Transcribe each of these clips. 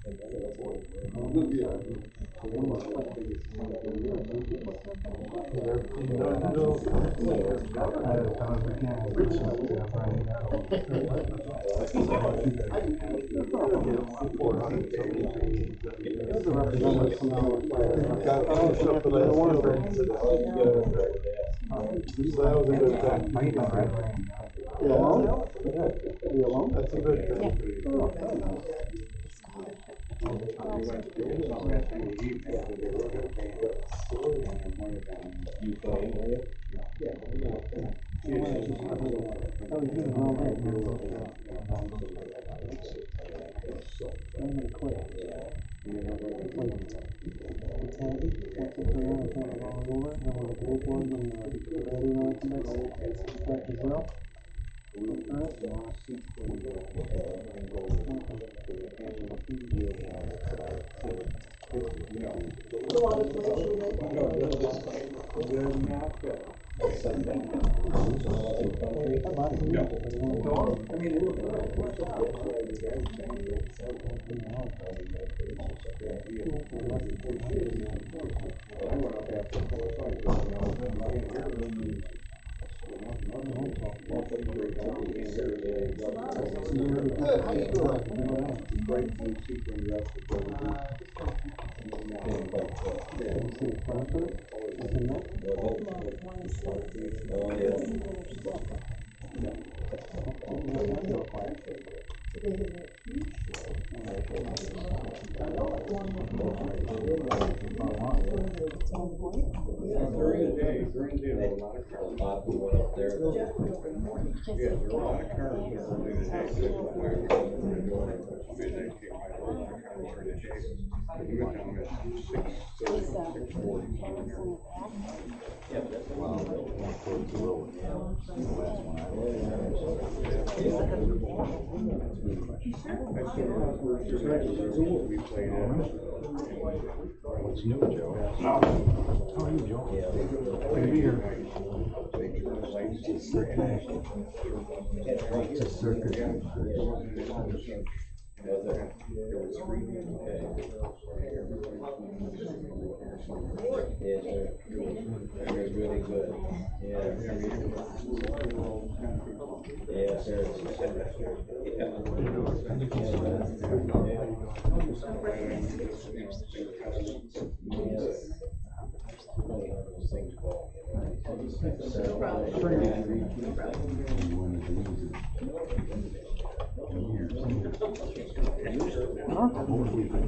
You alone? You alone? That's a good thing. What's new, Joe? How are you, Joe? Good to be here. It's a circus. Really good. Yes, sir.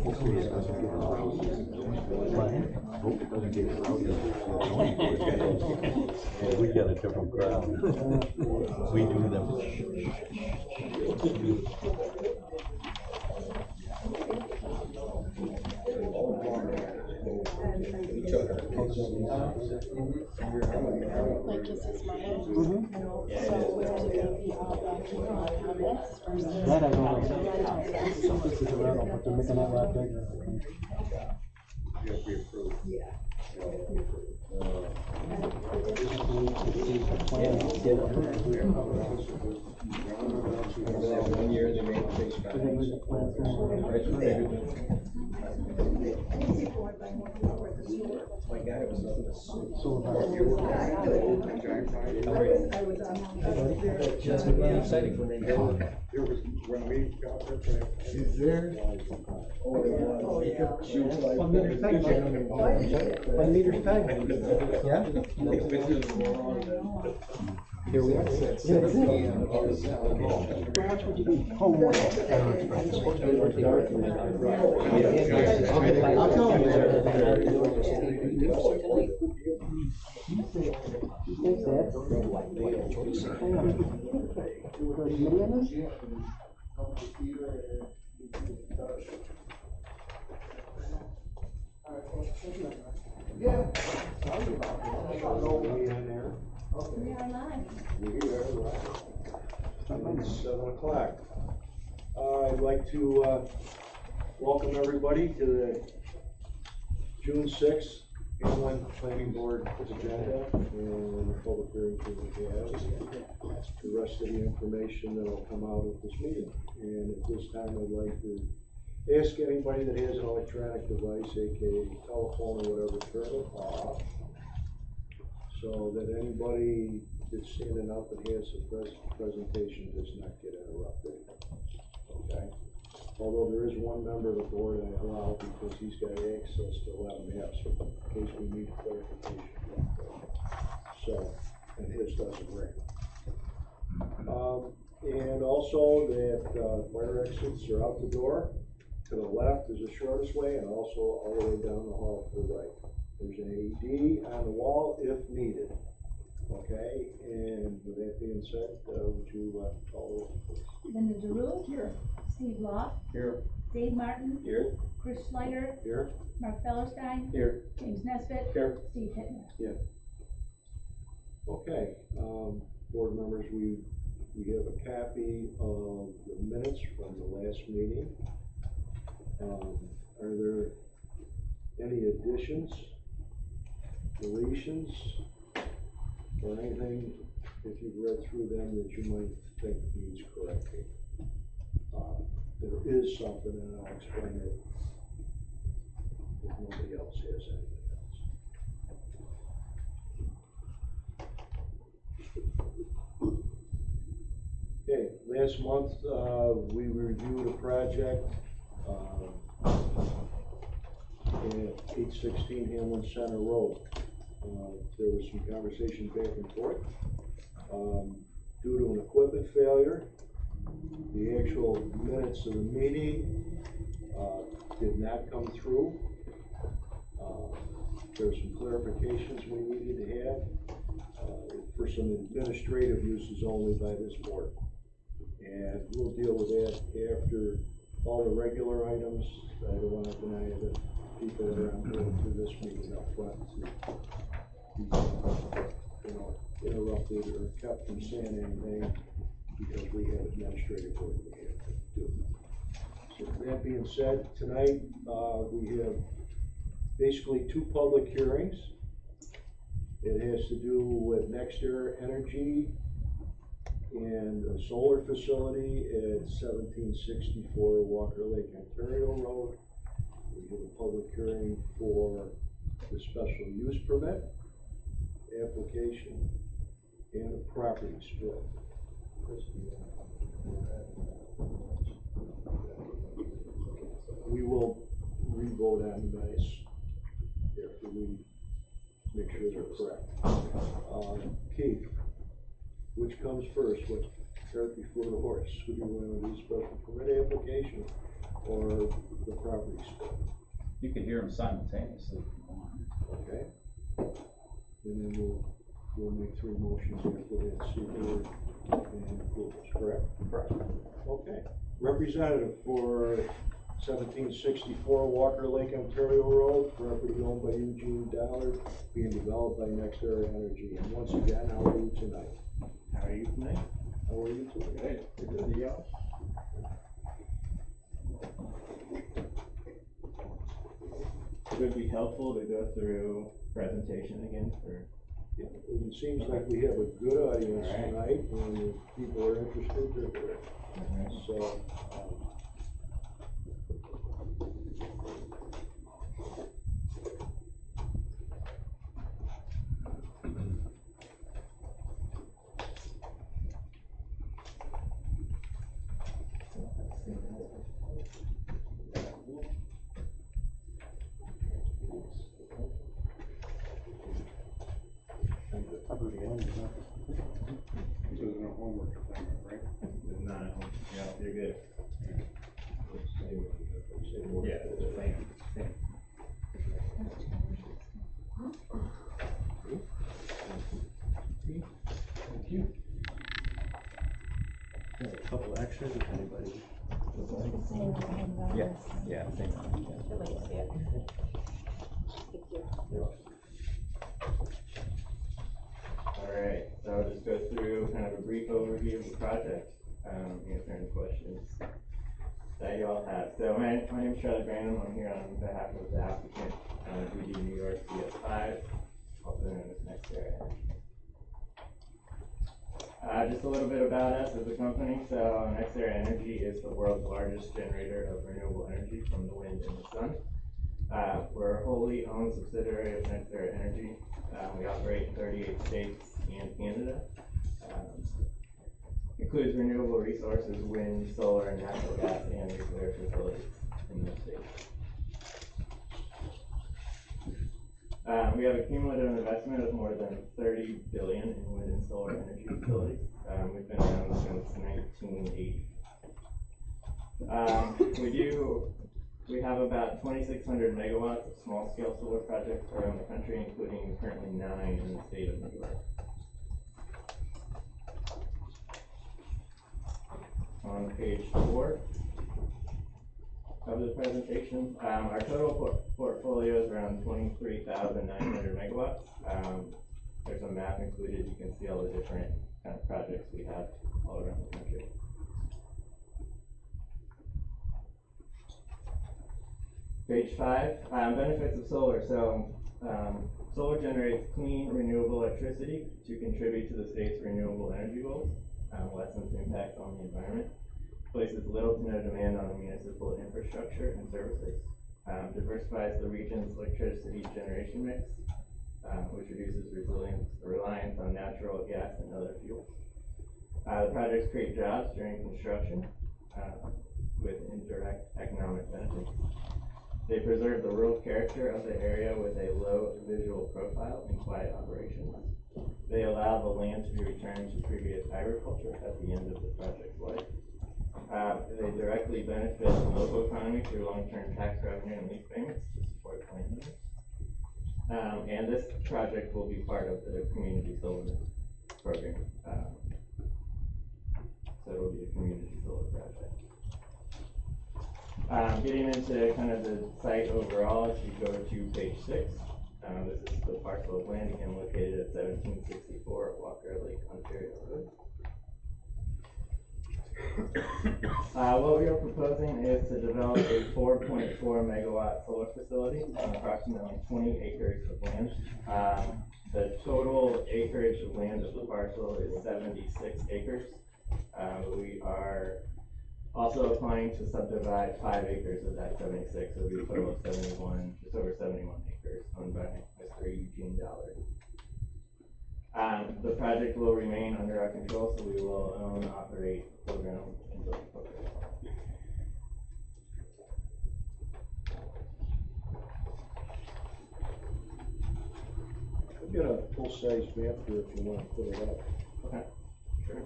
Hopefully it doesn't get rowdy. Hope it doesn't get rowdy. Yeah, we got a different crowd. We do them. Like is his mother? So where's the baby all back here on this? That I don't know. This is around, but they're making that lot bigger. One year they made a big my guy was up exciting when they go. She's there. 1 meter tag. 1 meter tag. Yeah? Here we are. How much would you be? Homework. I'll tell Yeah. 7 o'clock. I'd like to welcome everybody to the June 6th Inland Planning Board agenda and the public hearing for the rest of the information that will come out of this meeting. And at this time, I'd like to ask anybody that has an electronic device, aka telephone or whatever, turn it off. So that anybody that's standing up and has a presentation does not get interrupted. Okay? Although there is one member of the board I allow because he's got access to a lot of maps in case we need clarification. So, and his doesn't ring. And also that fire exits are out the door. To the left is the shortest way, and also all the way down the hall to the right. There's an AED on the wall if needed. Okay, and with that being said, would you call the roll, please? Linda DeRue. Here. Steve Law. Here. Dave Martin. Here. Chris Schleider. Here? Mark Fellerstein. Here. James Nesbitt. Here. Steve Hittner. Okay, board members, we have a copy of the minutes from the last meeting. Are there any additions, deletions, or anything, if you've read through them, that you might think needs correcting? There is something, and I'll explain it if nobody else has anything else. Okay, last month, we reviewed a project, at 816 Hamlin Center Road. There was some conversation back and forth. Due to an equipment failure, the actual minutes of the meeting, did not come through. There were some clarifications we needed to have, for some administrative uses only by this board. And we'll deal with that after all the regular items. I don't want to deny that people that are on board through this meeting up front to be, interrupted or kept from saying anything because we have administrative work we have to do. So that being said, tonight, we have basically two public hearings. It has to do with NextEra Energy and a solar facility at 1764 Walker Lake, Ontario Road. We have a public hearing for the special use permit application and a property split. We will re-vote on these after we make sure they're correct. Keith, which comes first? What cart before the horse? Would you want to do special permit application or the property split? You could hear them simultaneously if you want. Okay. And then we'll make three motions after that, seeker and approvals, correct? Correct. Okay. Representative for 1764 Walker Lake, Ontario Road, property owned by Eugene Dollard, being developed by NextEra Energy. And once again, how are you tonight? How are you tonight? How are you tonight? Good. Yeah. Would it be helpful to go through presentation again for? Yeah, it seems like we have a good audience All right. tonight, and if people are interested, they're there. So, This isn't a homework assignment, right? It's not at home. Yeah, you're good. yeah, Yeah, it's fine. Thank you. A couple extras if anybody. Is this the same one? Yeah, yeah, same one. The way you see it. Thank you. Alright, so I'll just go through kind of a brief overview of the project, answer any questions that you all have. So my name is Charlie Branham. I'm here on behalf of the applicant, DD New York CS5, also known as NextEra Energy. Just a little bit about us as a company. So NextEra Energy is the world's largest generator of renewable energy from the wind and the sun. We're a wholly owned subsidiary of NextEra Energy. We operate in 38 states and Canada. Includes renewable resources, wind, solar, natural gas, and nuclear facilities in the states. We have a cumulative investment of more than $30 billion in wind and solar energy facilities. We've been around since 1980. We have about 2,600 megawatts of small-scale solar projects around the country, including currently 9 in the state of New York. On page 4 of the presentation, our total portfolio is around 23,900 megawatts. There's a map included. You can see all the different kind of projects we have all around the country. Page 5, benefits of solar. So, solar generates clean, renewable electricity to contribute to the state's renewable energy goals, lessens impacts on the environment, places little to no demand on the municipal infrastructure and services, diversifies the region's electricity generation mix, which reduces reliance on natural gas and other fuels. The projects create jobs during construction with indirect economic benefits. They preserve the rural character of the area with a low visual profile and quiet operations. They allow the land to be returned to previous agriculture at the end of the project's life. They directly benefit the local economy through long-term tax revenue and lease payments to support landowners. And this project will be part of the community solar program. So it will be a community solar project. Getting into kind of the site overall, if you go to page 6, this is the parcel of land again located at 1764 Walker Lake, Ontario Road. What we are proposing is to develop a 4.4 megawatt solar facility on approximately 20 acres of land. The total acreage of land of the parcel is 76 acres. We are also applying to subdivide 5 acres of that 76, so it would be a total of 71, just over 71 acres owned by Mr. Eugene Dallard. The project will remain under our control, so we will own, operate, program, and build the program. I've got a full-size map here if you want to put it up. Okay, sure.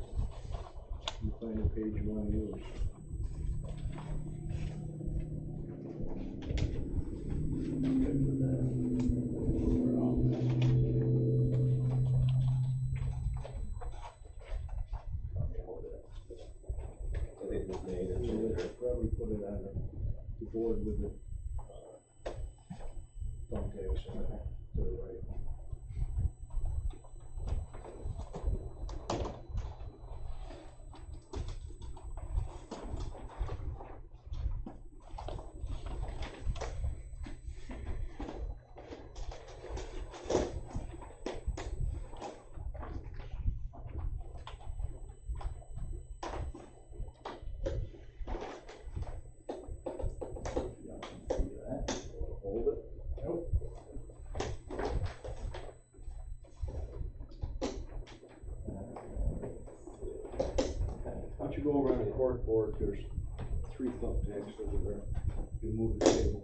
You find the page you want to use. Probably put it on the board with the thumbtacks on it to the right. Hold it. Nope. Why don't you go around the corkboard? There's 3 thumbtacks over there. You move the table.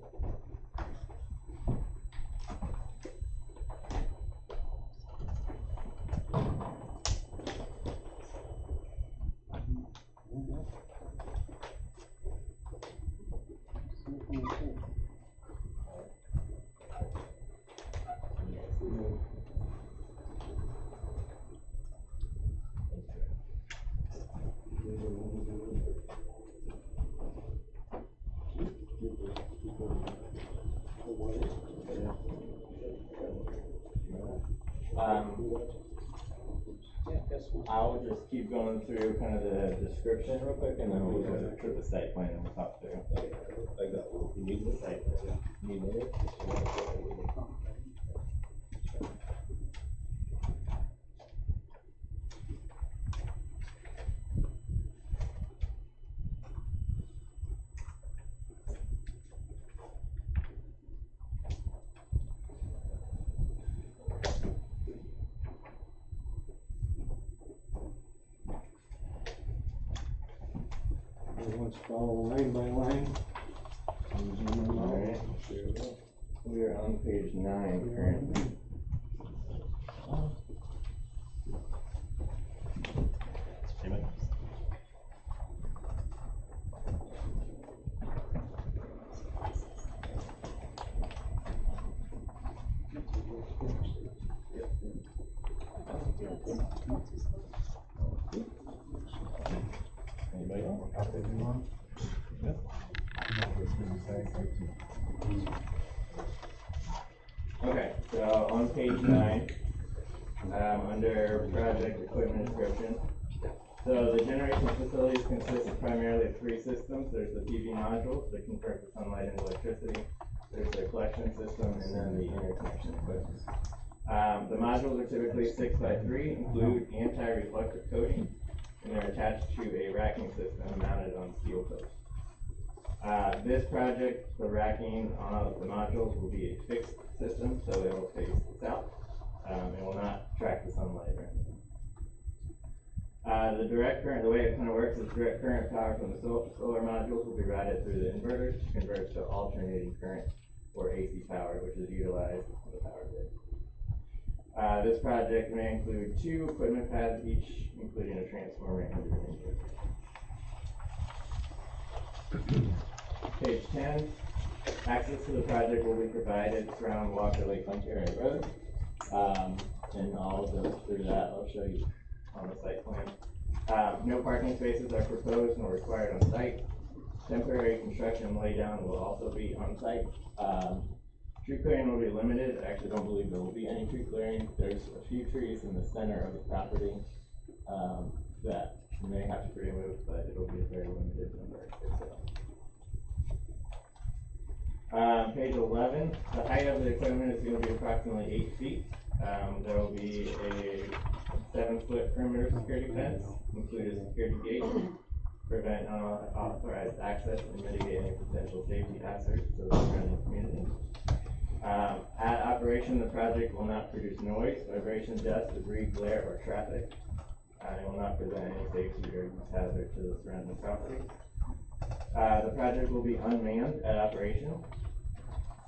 I'll just keep going through kind of the description real quick, and then we'll go to the site plan and we'll talk through. I got it. You need The site plan. need it? Let's follow line by line. Alright. We are on page 9 currently. Anybody else? Okay, so on page 9, under project equipment description. So the generation facilities consist of primarily of 3 systems. There's the PV modules that convert the sunlight into electricity. There's the collection system, and then the interconnection equipment. The modules are typically 6x3, include anti-reflective coating, and they're attached to a racking system mounted on steel posts. This project, the racking on the modules will be a fixed system, so it will face south. It will not track the sunlight or anything. The direct current, the way it kind of works is direct current power from the solar modules will be routed through the inverters to convert to alternating current or AC power, which is utilized on the power grid. This project may include 2 equipment pads each, including a transformer and inverter. Page 10, access to the project will be provided surround Walker Lake Ontario Road. And I'll go through that, I'll show you on the site plan. No parking spaces are proposed nor required on site. Temporary construction laydown will also be on site. Tree clearing will be limited. I actually don't believe there will be any tree clearing. There's a few trees in the center of the property that may have to be removed, but it'll be a very limited number. Page 11, the height of the equipment is going to be approximately 8 feet. There will be a 7-foot perimeter security fence, include a security gate, prevent unauthorized access and mitigate any potential safety hazards to the surrounding community. At operation, the project will not produce noise, vibration, dust, debris, glare, or traffic. It will not present any safety or use hazard to the surrounding property. The project will be unmanned at operation.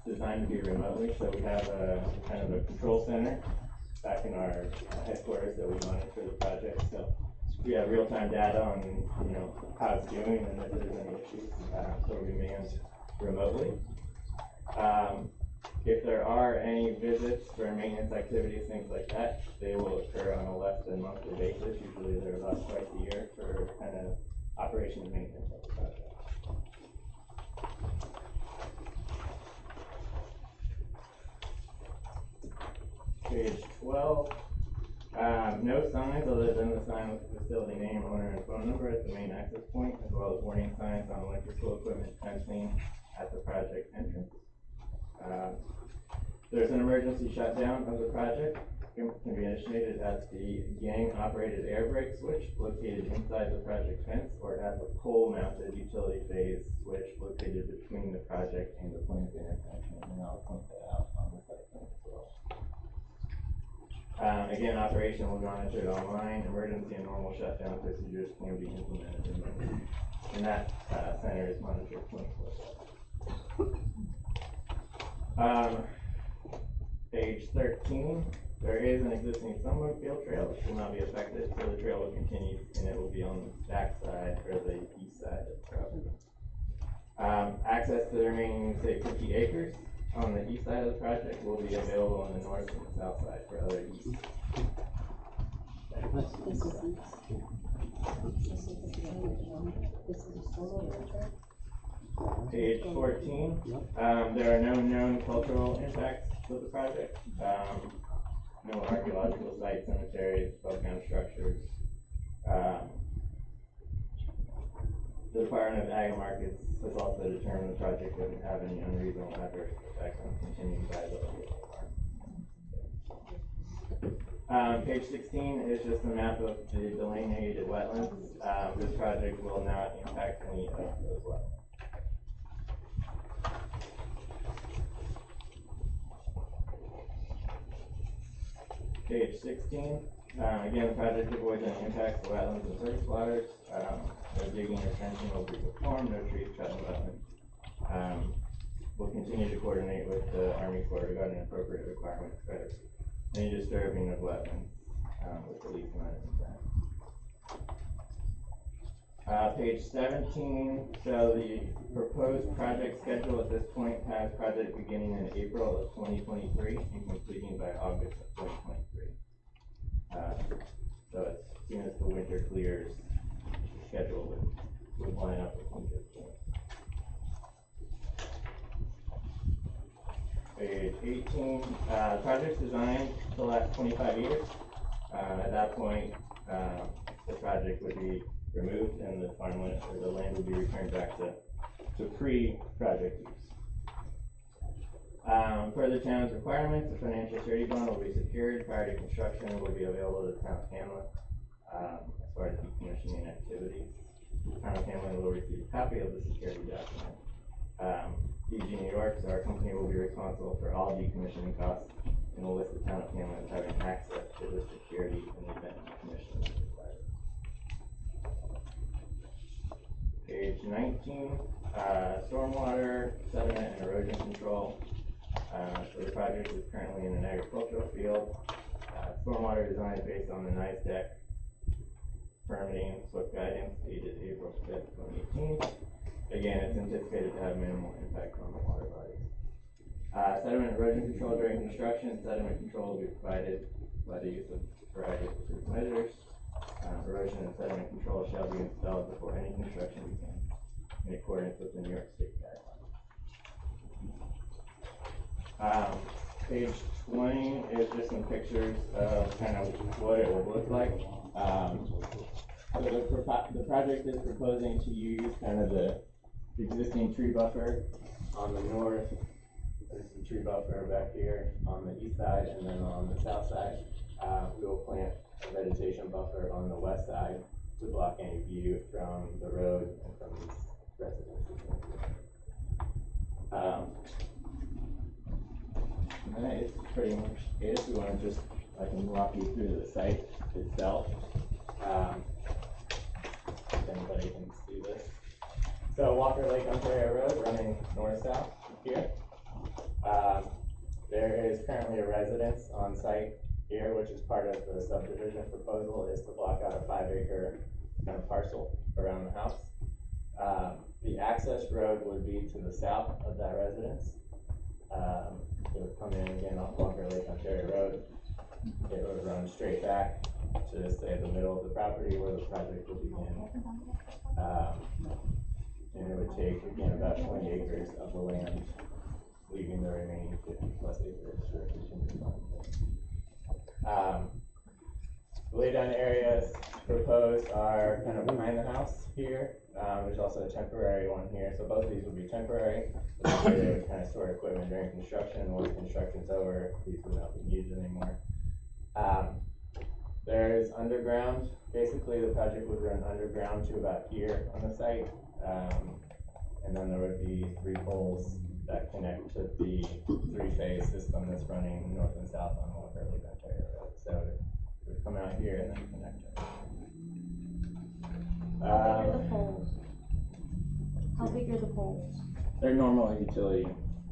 It's designed to be remotely, so we have a kind of a control center back in our headquarters that we monitor the project. So we have real-time data on how it's doing and if there's any issues. So we manned remotely. If there are any visits for maintenance activities, things like that, they will occur on a less than monthly basis. Usually they're about twice a year for kind of operation and maintenance of the project. Page 12. No signs other than the sign with the facility name, owner, and phone number at the main access point, as well as warning signs on electrical equipment fencing at the project entrance. There's an emergency shutdown of the project. It can be initiated at the gang-operated air brake switch located inside the project fence, or at the pole-mounted utility phase switch located between the project and the plant interconnection, and I'll point that out on the site plan as well. Again, operation will be monitored online. Emergency and normal shutdown procedures can be implemented remotely, and that center is monitored 24/7. Page 13, there is an existing snowmobile trail which will not be affected, so the trail will continue and it will be on the back side or the east side of the property. Access to the remaining, say, 50 acres on the east side of the project will be available on the north and the south side for other use. Page 14, there are no known cultural impacts with the project. No archaeological sites, cemeteries, above-ground structures. The Department of Ag and Markets has also determined the project wouldn't have any unreasonable adverse effects on continuing viability of the farm. Page 16 is just a map of the delineated wetlands. This project will not impact any of those wetlands. Page 16, Again, the project avoids any impacts to wetlands and surface waters. No digging or trenching will be performed, no trees cut in wetlands. We'll continue to coordinate with the Army Corps regarding appropriate requirements for any disturbing of wetlands, with the least amount of impact. Page 17, so the proposed project schedule at this point has project beginning in April of 2023 and completing by August of 2023. So as soon as the winter clears, the schedule would line up with winter clearing. Page 18, project's designed to last 25 years. At that point, the project would be removed and the farmland or the land would be returned back to pre-project use. Per the town's requirements, a financial surety bond will be secured prior to construction and will be available to the town of Hamlet as far as decommissioning activities. The town of Hamlet will receive a copy of the security document. DG New York, so our company will be responsible for all decommissioning costs and will list the town of Hamlet as having access to the security in the event decommissioning is required. Page 19, stormwater, sediment, and erosion control. So the project is currently in an agricultural field. Stormwater design is based on the NISDEC permitting SWIP guidance dated April 5th, 2018. Again, it's anticipated to have minimal impact on the water bodies. Sediment erosion control during construction. Sediment control will be provided by the use of a variety of approved measures. Erosion and sediment control shall be installed before any construction begins in accordance with the New York State guidelines. Page 20 is just some pictures of kind of what it would look like. So the project is proposing to use kind of the existing tree buffer on the north. There's some tree buffer back here on the east side, and then on the south side, we will plant a vegetation buffer on the west side to block any view from the road and from these residences. And that is pretty much it. If we want to just, I can walk you through the site itself. If anybody can see this. So Walker Lake, Ontario Road, running north-south here. There is currently a residence on site here, which is part of the subdivision proposal, is to block out a 5-acre kind of parcel around the house. The access road would be to the south of that residence. It would come in again off Walker Lake, Ontario Road. It would run straight back to say the middle of the property where the project will begin. And it would take again about 20 acres of the land, leaving the remaining 50+ acres for continued farming. The laydown areas proposed are kind of behind the house here. There's also a temporary one here, so both of these will be temporary. They would kind of store equipment during construction. Once construction's over, these would not be used anymore. There's underground. Basically, the project would run underground to about here on the site. And then there would be 3 poles that connect to the 3-phase system that's running north and south on Walker Lake, Ontario Road. So it would come out here and then connect it. How big are the poles? How big are the poles? They're normal utility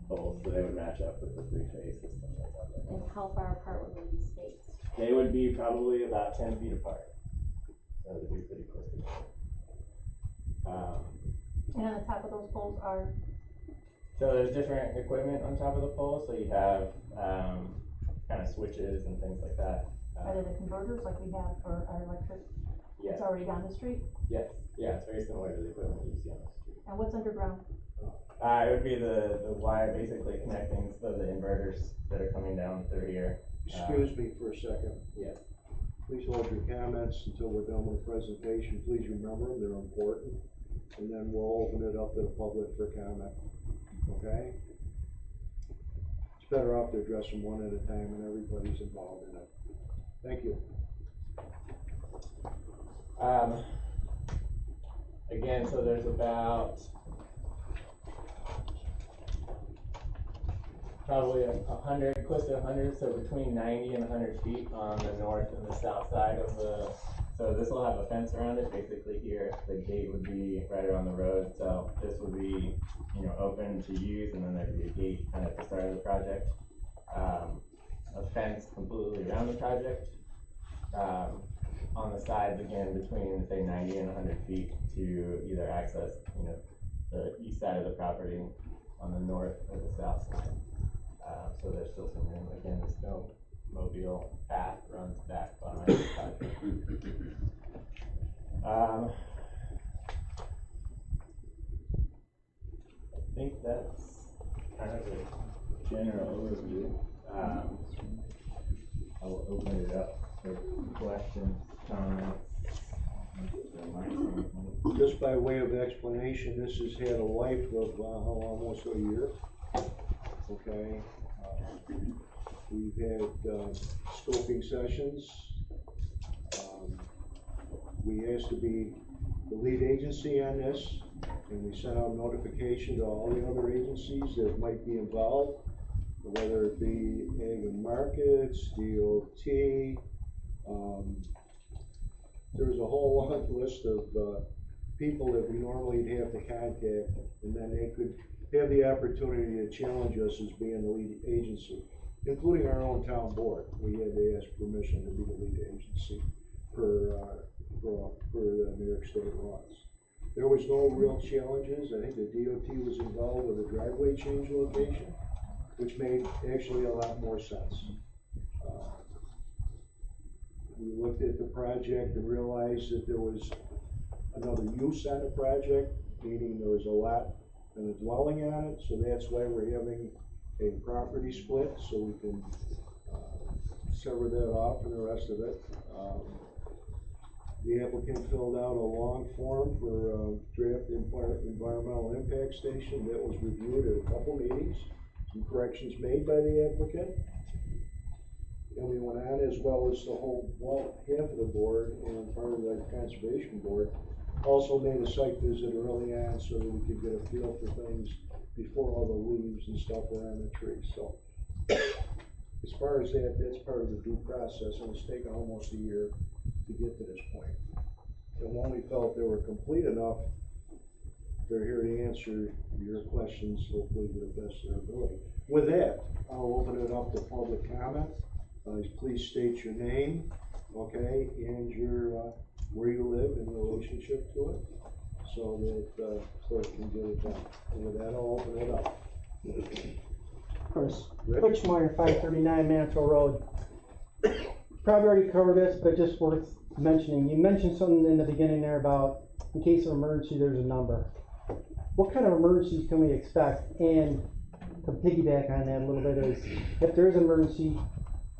poles, so they would match up with the 3-phase system that's out there. And how far apart would they be spaced? They would be probably about 10 feet apart. So they'd be pretty close together. And on the top of those poles are? So there's different equipment on top of the pole. So you have kind of switches and things like that. Are they the converters like we have for our electric? Yes. It's already down the street? Yes. Yeah, it's very similar to the equipment you see on the street. And what's underground? It would be the wire basically connecting so the inverters that are coming down through here. Excuse me for a second. Yes. Please hold your comments until we're done with the presentation. Please remember them, they're important. And then we'll open it up to the public for comment, okay? It's better off to address them one at a time and everybody's involved in it. Thank you. Again, so there's about probably 100, close to 100, so between 90 and 100 feet on the north and the south side of the, so this will have a fence around it, basically here, the gate would be right around the road, so this would be, you know, open to use, and then there'd be a gate kind of at the start of the project. A fence completely around the project. On the sides, again, between, say, 90 and 100 feet to either access, you know, the east side of the property on the north or the south side. So there's still some room. Again, the snowmobile path runs back behind the project. I think that's kind of a general overview. I will open it up for questions, comments. Just by way of explanation, this has had a life of almost a year. Okay. We've had scoping sessions. We asked to be the lead agency on this, and we sent out notification to all the other agencies that might be involved, whether it be Ag and Markets, DOT. There's a whole long list of people that we normally have to contact, and then they could have the opportunity to challenge us as being the lead agency, including our own town board. We had to ask permission to be the lead agency for the New York State laws. There was no real challenges. I think the DOT was involved with a driveway change location, which made actually a lot more sense. We looked at the project and realized that there was another use on the project, meaning there was a lot and a dwelling on it, so that's why we're having a property split, so we can sever that off from the rest of it. The applicant filled out a long form for draft environmental impact station that was reviewed at a couple meetings. Some corrections made by the applicant. And we went on, as well as the whole, half of the board and part of the conservation board, also made a site visit early on so that we could get a feel for things before all the leaves and stuff were on the tree. So as far as that, that's part of the due process, and it's taken almost a year to get to this point. And when we felt they were complete enough, they're here to answer your questions, hopefully to the best of their ability. With that, I'll open it up to public comment. Please state your name, okay, and your where you live in relationship to it, so that clerk can get it done. And with that, I'll open it up. Of course, Rich? Rich Meyer, 539 Manitou Road. Probably already covered this, but just worth mentioning. You mentioned something in the beginning there about, in case of emergency, there's a number. What kind of emergencies can we expect? And to piggyback on that a little bit is, if there is an emergency,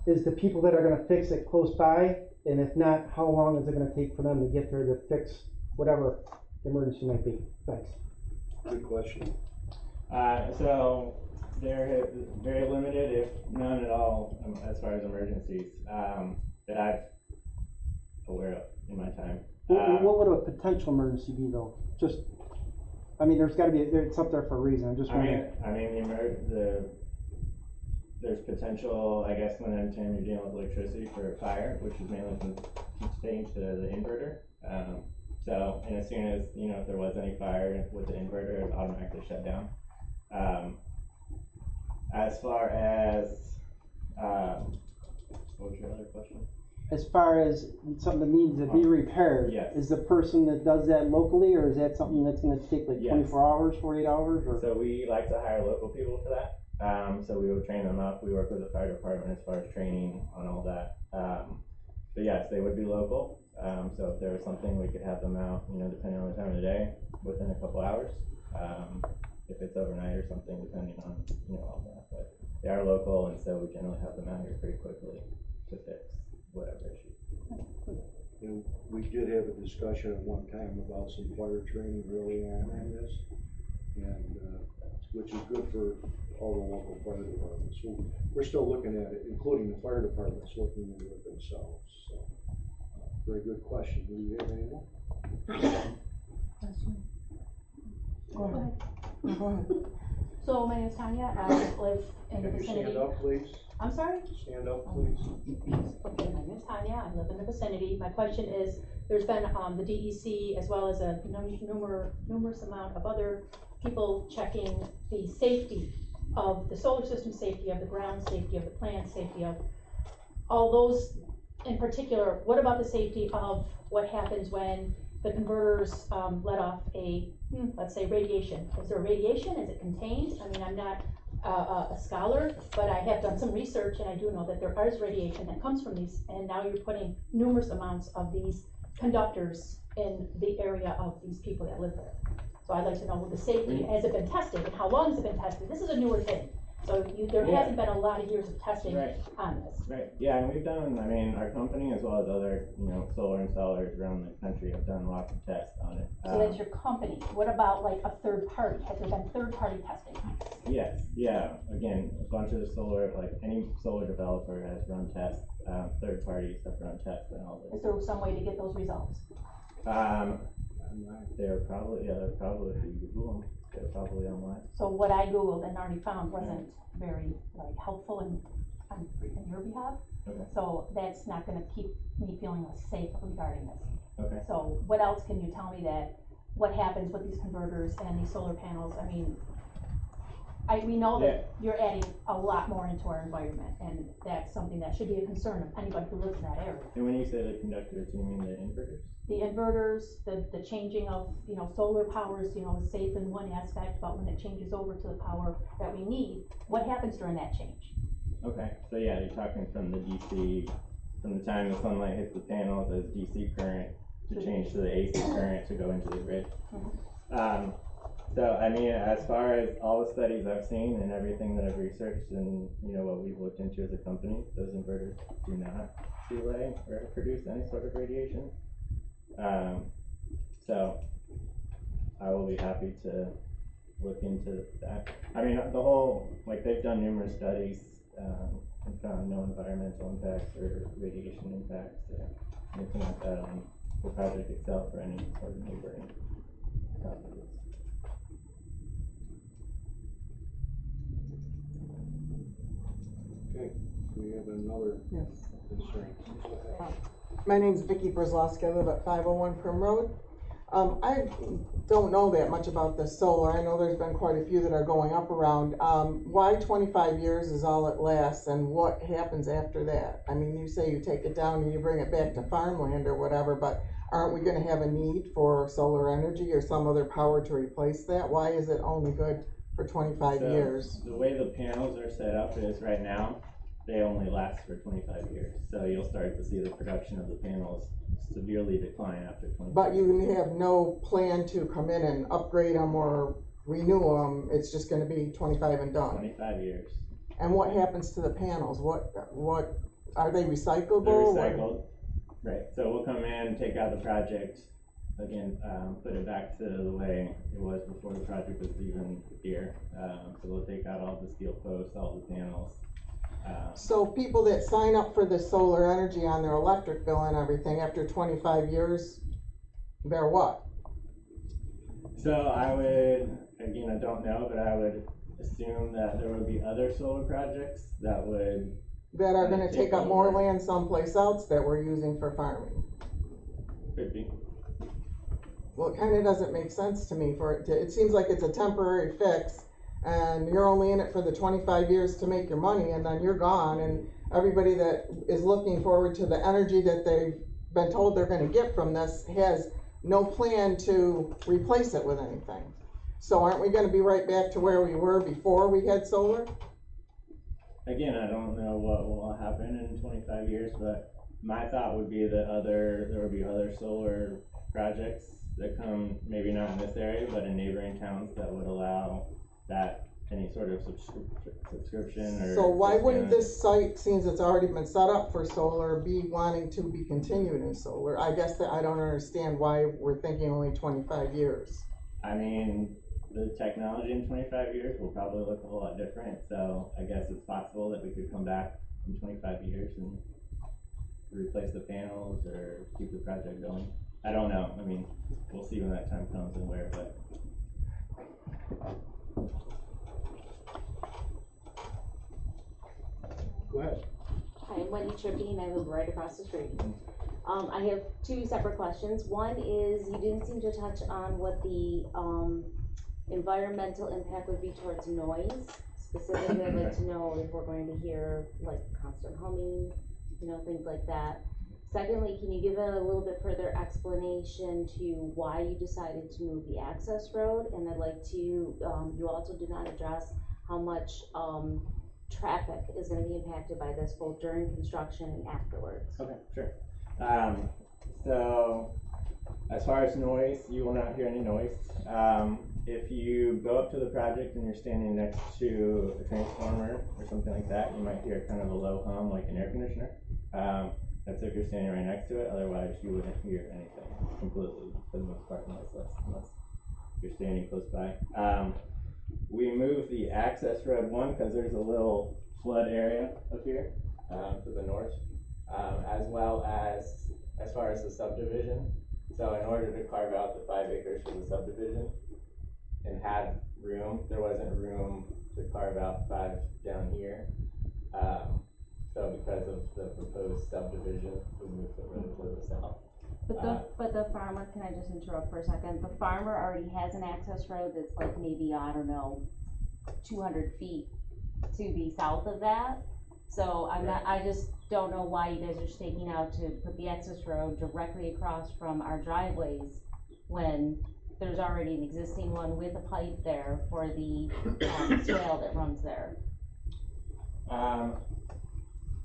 is the people that are going to fix it close by? And if not, how long is it going to take for them to get there to fix whatever the emergency might be? Thanks. Good question. So there is very limited, if none at all, as far as emergencies that I've aware of in my time. What would a potential emergency be, though? Just, I mean, there's got to be, it's up there for a reason. I'm just wondering. There's potential, I guess, when you're dealing with electricity for a fire, which is mainly contained to the inverter. So, and as soon as, you know, if there was any fire with the inverter, it would automatically shut down. As far as, what was your other question? As far as something that needs to be repaired, yes. Is the person that does that locally, or is that something that's going to take like 24 hours, 48 hours? Or? So we like to hire local people for that. So we would train them up. We work with the fire department as far as training on all that. But yes, they would be local. So if there was something, we could have them out, you know, depending on the time of the day, within a couple hours. If it's overnight or something, depending on, you know, all that. But they are local, and so we generally have them out here pretty quickly to fix whatever issue. And we did have a discussion at one time about some fire training early on this, and which is good for all the local fire departments. So we're still looking at it, including the fire departments looking into it themselves. So, very good question. Do you have any more? Go ahead. So my name is Tanya, I live in the Can you vicinity. stand up, please? I'm sorry? Stand up, please. Okay, my name is Tanya, I live in the vicinity. My question is, there's been, the DEC as well as a numerous amount of other people checking the safety of the solar system, safety of the ground, safety of the plant, safety of all those in particular. What about the safety of what happens when the converters, let off a, let's say radiation? Is there radiation? Is it contained? I mean, I'm not a scholar, but I have done some research and I do know that there is radiation that comes from these, and now you're putting numerous amounts of these conductors in the area of these people that live there. So I'd like to know what the safety, has it been tested, and how long has it been tested? This is a newer thing, so there Yeah. hasn't been a lot of years of testing Right. on this. Right, yeah, and we've done, I mean, our company as well as other, solar installers around the country have done lots of tests on it. So that's your company. What about like a third party? Has there been third party testing? Yes, yeah, again, a bunch of the solar, like any solar developer has run tests, third parties have run tests and all Is this. there some way to get those results? They're probably, if you Google them, they're probably online. So what I Googled and already found wasn't very like helpful in your behalf. Okay. So that's not gonna keep me feeling safe regarding this. Okay. So what else can you tell me that, what happens with these converters and these solar panels? I mean, we know that you're adding a lot more into our environment, and that's something that should be a concern of anybody who lives in that area. And when you say the conductors, you mean the inverters? The inverters, the changing of, solar power is, is safe in one aspect, but when it changes over to the power that we need, what happens during that change? Okay, so yeah, you're talking from the DC, from the time the sunlight hits the panels as DC current to change to the AC current to go into the grid. So I mean, as far as all the studies I've seen and everything that I've researched and what we've looked into as a company, those inverters do not delay or produce any sort of radiation. So I will be happy to look into that. I mean, they've done numerous studies and found no environmental impacts or radiation impacts or anything like that on the project itself or any sort of neighboring properties. Okay, we have another Yes. concern. My name's Vicki Brzezowski. I live at 501 Prim Road. I don't know that much about the solar. I know there's been quite a few that are going up around. Why 25 years is all it lasts, and what happens after that? I mean, you say you take it down and you bring it back to farmland or whatever, but aren't we gonna have a need for solar energy or some other power to replace that? Why is it only good for 25 So, years? the way the panels are set up is right now, they only last for 25 years. So you'll start to see the production of the panels severely decline after 25 But years. you have no plan to come in and upgrade them or renew them, it's just gonna be 25 and done. 25 years. And what happens to the panels? What, are they recyclable? They're recycled, right, so we'll come in, take out the project, again, put it back to the way it was before the project was even here. So we'll take out all the steel posts, all the panels. So people that sign up for the solar energy on their electric bill and everything, after 25 years, they're what? So I would, again, I don't know, but I would assume that there would be other solar projects that would, That are gonna take up more over. land someplace else that we're using for farming? could be. Well, it kinda doesn't make sense to me for it to, it seems like it's a temporary fix, and you're only in it for the 25 years to make your money, and then you're gone, and everybody that is looking forward to the energy that they've been told they're gonna get from this has no plan to replace it with anything. So aren't we gonna be right back to where we were before we had solar? Again, I don't know what will happen in 25 years, but my thought would be that there would be other solar projects that come, maybe not in this area, but in neighboring towns that would allow that, any sort of subscription or. So why wouldn't discount. this site, since it's already been set up for solar, be wanting to be continued in solar? I guess that I don't understand why we're thinking only 25 years. I mean, the technology in 25 years will probably look a whole lot different, so I guess it's possible that we could come back in 25 years and replace the panels or keep the project going. I don't know, I mean, we'll see when that time comes and where, but. Go ahead. Hi, I'm Wendy Trippy, and I live right across the street. I have two separate questions. One is, you didn't seem to touch on what the, environmental impact would be towards noise. Specifically, I'd like to know if we're going to hear like constant humming, you know, things like that. Secondly, can you give a little bit further explanation to why you decided to move the access road? And I'd like to, you also did not address how much, traffic is gonna be impacted by this, both during construction and afterwards. Okay, sure. So as far as noise, you will not hear any noise. If you go up to the project and you're standing next to a transformer or something like that, you might hear kind of a low hum like an air conditioner. That's if you're standing right next to it, otherwise you wouldn't hear anything. It's completely, for the most part, noiseless unless you're standing close by. We moved the access road, one, because there's a little flood area up here to the north, as well as far as the subdivision. So in order to carve out the 5 acres for the subdivision and have room, there wasn't room to carve out 5 down here. So because of the proposed subdivision, we moved the road to the south. But the farmer, can I just interrupt for a second? The farmer already has an access road that's like maybe, I don't know, 200 feet to the south of that. So I just don't know why you guys are staking out to put the access road directly across from our driveways when there's already an existing one with a pipe there for the swale that runs there.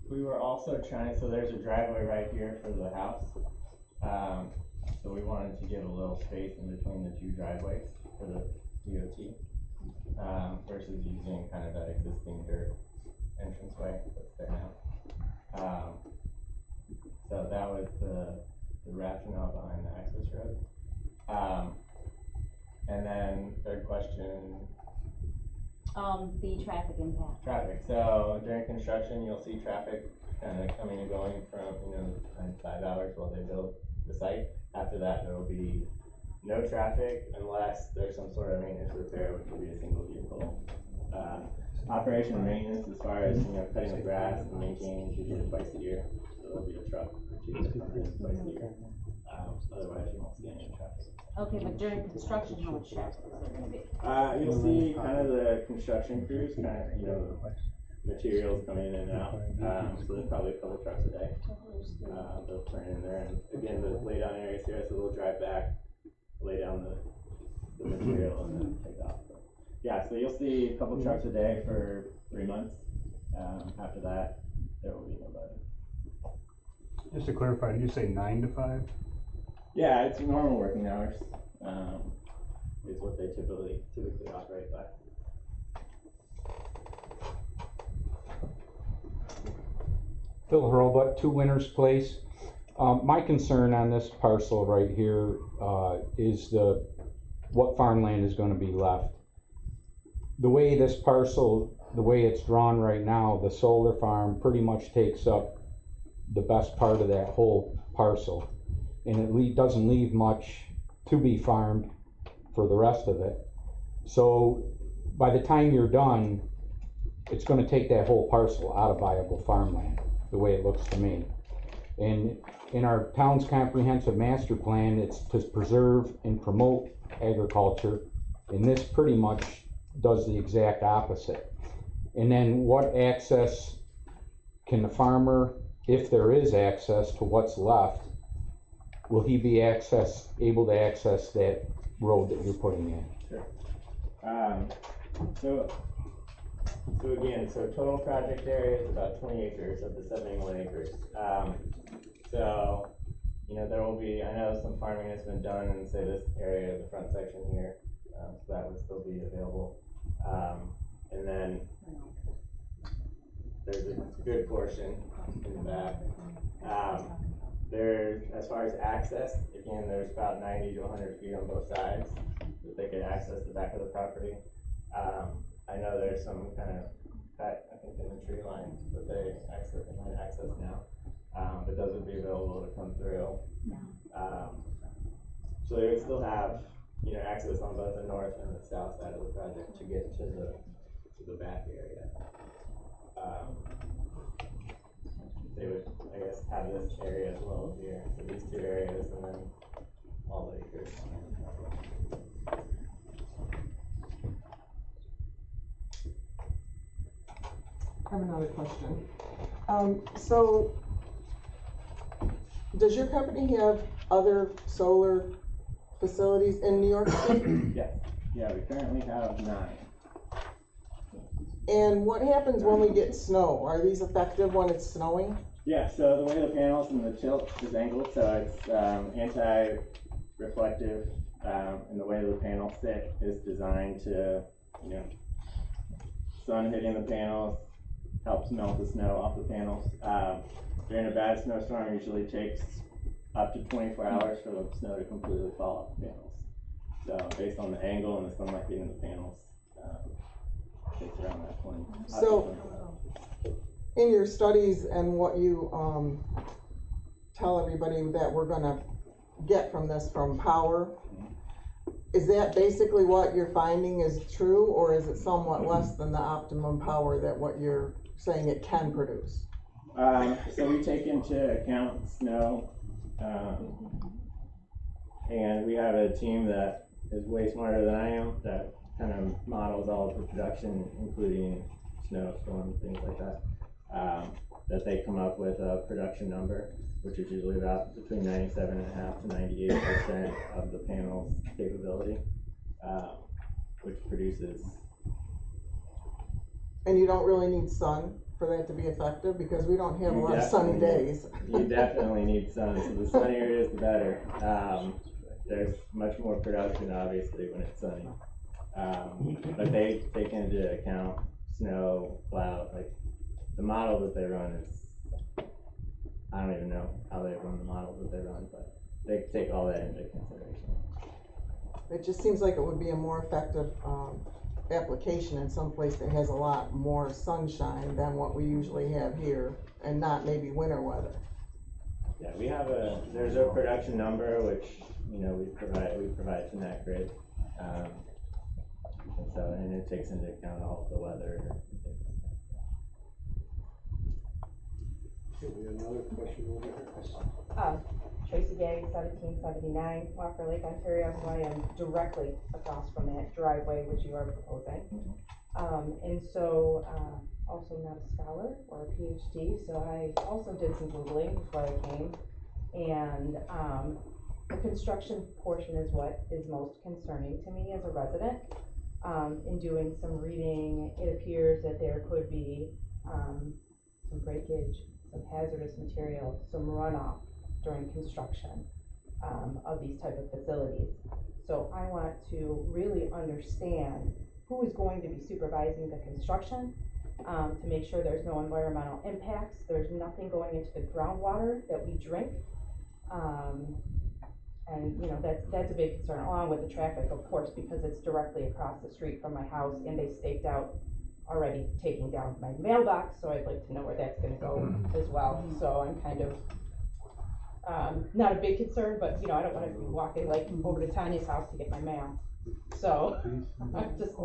We were also trying, so there's a driveway right here for the house. So we wanted to give a little space in between the 2 driveways for the DOT, versus using kind of that existing dirt entranceway that's there now. So that was the rationale behind the access road. And then third question. The traffic impact. Traffic. So during construction, you'll see traffic kind of coming and going from, 5 hours while they build the site. After that, there will be no traffic unless there's some sort of maintenance repair, which will be a single vehicle. Operation and maintenance, as far as, cutting the grass and maintaining, should do it twice a year. So there'll be a truck or 2 that comes in twice a year. Otherwise, you won't see any traffic. Okay, but during construction, how much traffic is there gonna be? You'll see kind of the construction crews, materials coming in and out. So there's probably a couple trucks a day. They'll turn in there, and again, the lay down areas here, so they'll drive back, lay down the material, and then take off. But yeah, so you'll see a couple trucks a day for 3 months. After that, there will be nobody. Just to clarify, did you say 9 to 5? Yeah, it's normal working hours. Is what they typically operate by. Phil Hurlbut, 2 Winners Place. My concern on this parcel right here is what farmland is going to be left. The way this parcel, the way it's drawn right now, the solar farm pretty much takes up the best part of that whole parcel, and it doesn't leave much to be farmed for the rest of it. So by the time you're done, it's going to take that whole parcel out of viable farmland, the way it looks to me. And in our town's comprehensive master plan, it's to preserve and promote agriculture, and this pretty much does the exact opposite. And then what access can the farmer, if there is access to what's left, will he be able to access that road that you're putting in? Sure. So again, total project area is about 20 acres of the 71 acres. So, there will be, I know some farming has been done in, say, this area, the front section here, so that would still be available. And then there's a good portion in the back. As far as access, again, there's about 90 to 100 feet on both sides that they could access the back of the property. I know there's some kind of cut, I think, in the tree line that they might access now, but those would be available to come through. So they would still have, access on both the north and the south side of the project to get to the back area. have this area as well as here, so these two areas and then all the acres. I have another question. So, does your company have other solar facilities in New York State? Yes, yeah, we currently have 9. And what happens when we get snow? Are these effective when it's snowing? Yeah, so the way the panels and the tilt is angled, so it's anti-reflective, and the way the panels sit is designed to, sun hitting the panels helps melt the snow off the panels. During a bad snowstorm, it usually takes up to 24 hours for the snow to completely fall off the panels. So based on the angle and the sunlight hitting the panels, it takes around that 20. So, in your studies and what you tell everybody that we're gonna get from this from power, is that basically what you're finding is true, or is it somewhat less than the optimum power that what you're saying it can produce? So we take into account snow, and we have a team that is way smarter than I am that kind of models all of the production, including snow, storm, things like that. That they come up with a production number, which is usually about between 97.5% to 98% of the panel's capability, which produces. And you don't really need sun for that to be effective, because we don't have a lot of sunny days. You definitely need sun, so the sunnier it is, the better. There's much more production, obviously, when it's sunny. But they take into account snow, cloud, like the model that they run is, I don't even know how they run the models that they run, but they take all that into consideration. It just seems like it would be a more effective application in some place that has a lot more sunshine than what we usually have here, and not maybe winter weather. Yeah, there's a production number which, we provide to NatGrid. And it takes into account all of the weather. Okay, we have another question over here. Tracy Gay, 1779, Walker Lake, Ontario, so I am directly across from that driveway which you are proposing. And so, also not a scholar or a PhD, so I also did some Googling before I came. And the construction portion is what is most concerning to me as a resident. In doing some reading, it appears that there could be some breakage, some hazardous material, some runoff during construction of these type of facilities. So I want to really understand who is going to be supervising the construction to make sure there's no environmental impacts, there's nothing going into the groundwater that we drink. And that's a big concern, along with the traffic, of course, because it's directly across the street from my house, and they staked out already taking down my mailbox, so I'd like to know where that's gonna go as well. So I'm kind of not a big concern, but I don't want to be walking like over to Tanya's house to get my mail. So just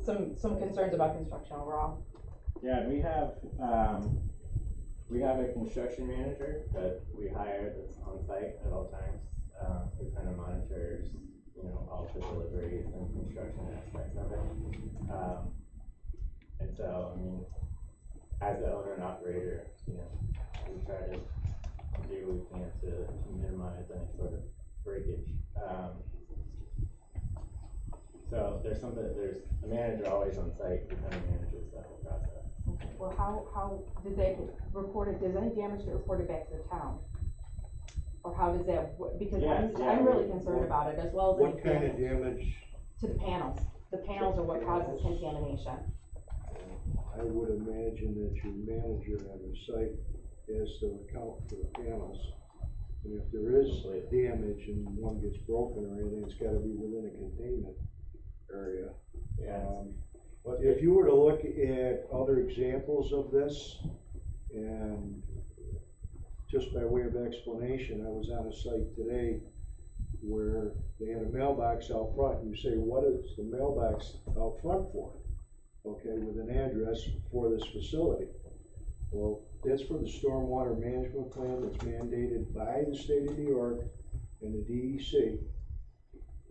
some concerns about construction overall. Yeah, we have a construction manager that we hire that's on site at all times, who kind of monitors, all the deliveries and construction aspects of it. And so, as the owner and operator, we try to do what we can to minimize any sort of breakage. So there's a manager always on site who kind of manages that whole process. Okay. Well, how does that get reported? Does any damage get reported back to the town? Or how does that, because I'm really concerned about it, as well as What kind of damage? to the panels. The panels are what causes contamination. I would imagine that your manager on the site has to account for the panels. And if there is damage and one gets broken or anything, it's gotta be within a containment area. If you were to look at other examples of this, and just by way of explanation, I was on a site today where they had a mailbox out front, and you say, what is the mailbox out front for? Okay, with an address for this facility. Well, that's for the stormwater management plan that's mandated by the state of New York and the DEC.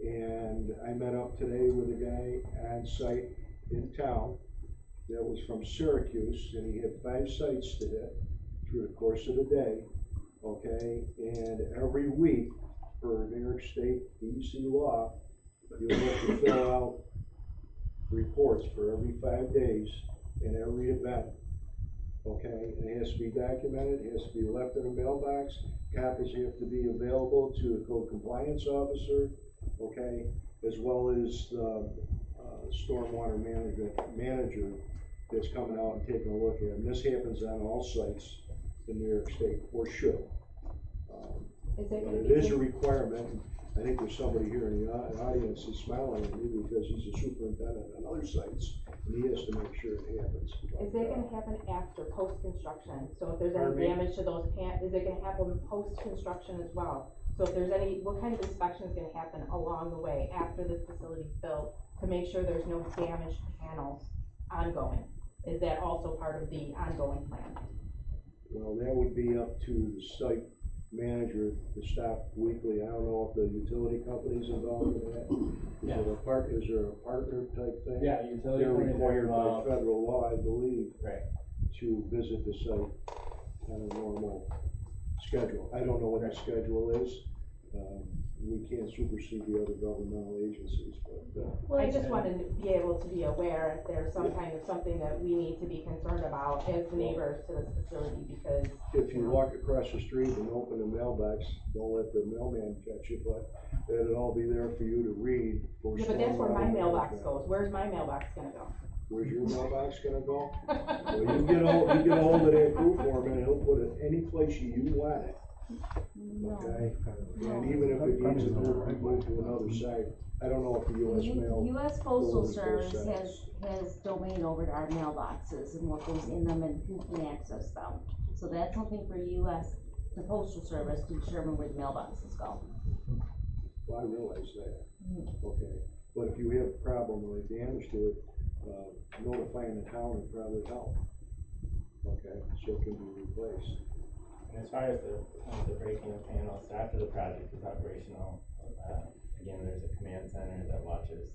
And I met up today with a guy on site in town that was from Syracuse, and he had 5 sites to hit through the course of the day, okay? And every week, per New York State DEC law, you have to fill out reports for every 5 days in every event, okay? And it has to be documented, it has to be left in a mailbox, copies have to be available to the code compliance officer, okay? As well as the stormwater manager that's coming out and taking a look at it. And this happens on all sites in New York State, or should. Is it But gonna it be? is a requirement. I think there's somebody here in the audience that's smiling at me because he's a superintendent on other sites, and he has to make sure it happens. Is it gonna happen after post-construction? So if there's Pardon any me? damage to those is it gonna happen post-construction as well? So if there's any, what kind of inspection is gonna happen along the way after this facility's built to make sure there's no damaged panels ongoing? Is that also part of the ongoing plan? Well, that would be up to the site manager to stop weekly. I don't know if the utility company's involved in that. Yeah. Is there a partner type thing? Yeah, utility They're companies are required by involved. federal law, I believe, Right. to visit the site on a normal schedule. I don't know what the schedule is. We can't supersede the other governmental agencies, but, I just wanted to be able to be aware if there's some kind of something that we need to be concerned about as the neighbors to this facility, because. if you walk across the street and open the mailbox, don't let the mailman catch you, but it'll all be there for you to read. For Yeah, but that's where my stormwater mailbox management. goes. Where's my mailbox gonna go? Where's your mailbox gonna go? Well, you get hold of that crew foreman, and he'll put it any place you want it, okay? And even if it needs to move to another site, I don't know if the US mail. US Postal goes both Service sides. has domain over to our mailboxes and what goes in them and who can access them. So that's something for the Postal Service to determine where the mailboxes go. Well, I realize that, okay, but if you have a problem or damage to it, notifying the town would probably help. Okay, so it can be replaced. And as far as the breaking of panels, so after the project is operational, again, there's a command center that watches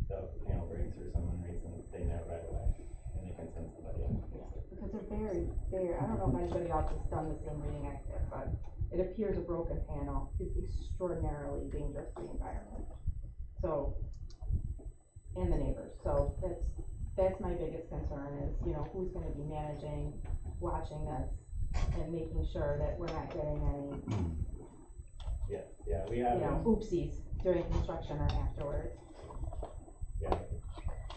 the panel breaks for some reason, they know right away, and they can send somebody in to fix it. Because they're very, I don't know if anybody else has done the same reading I did, but it appears a broken panel is extraordinarily dangerous to the environment. So, and the neighbors, so that's my biggest concern is, who's gonna be managing, watching this, and making sure that we're not getting any, Yeah, we have, oopsies during construction or afterwards. yeah,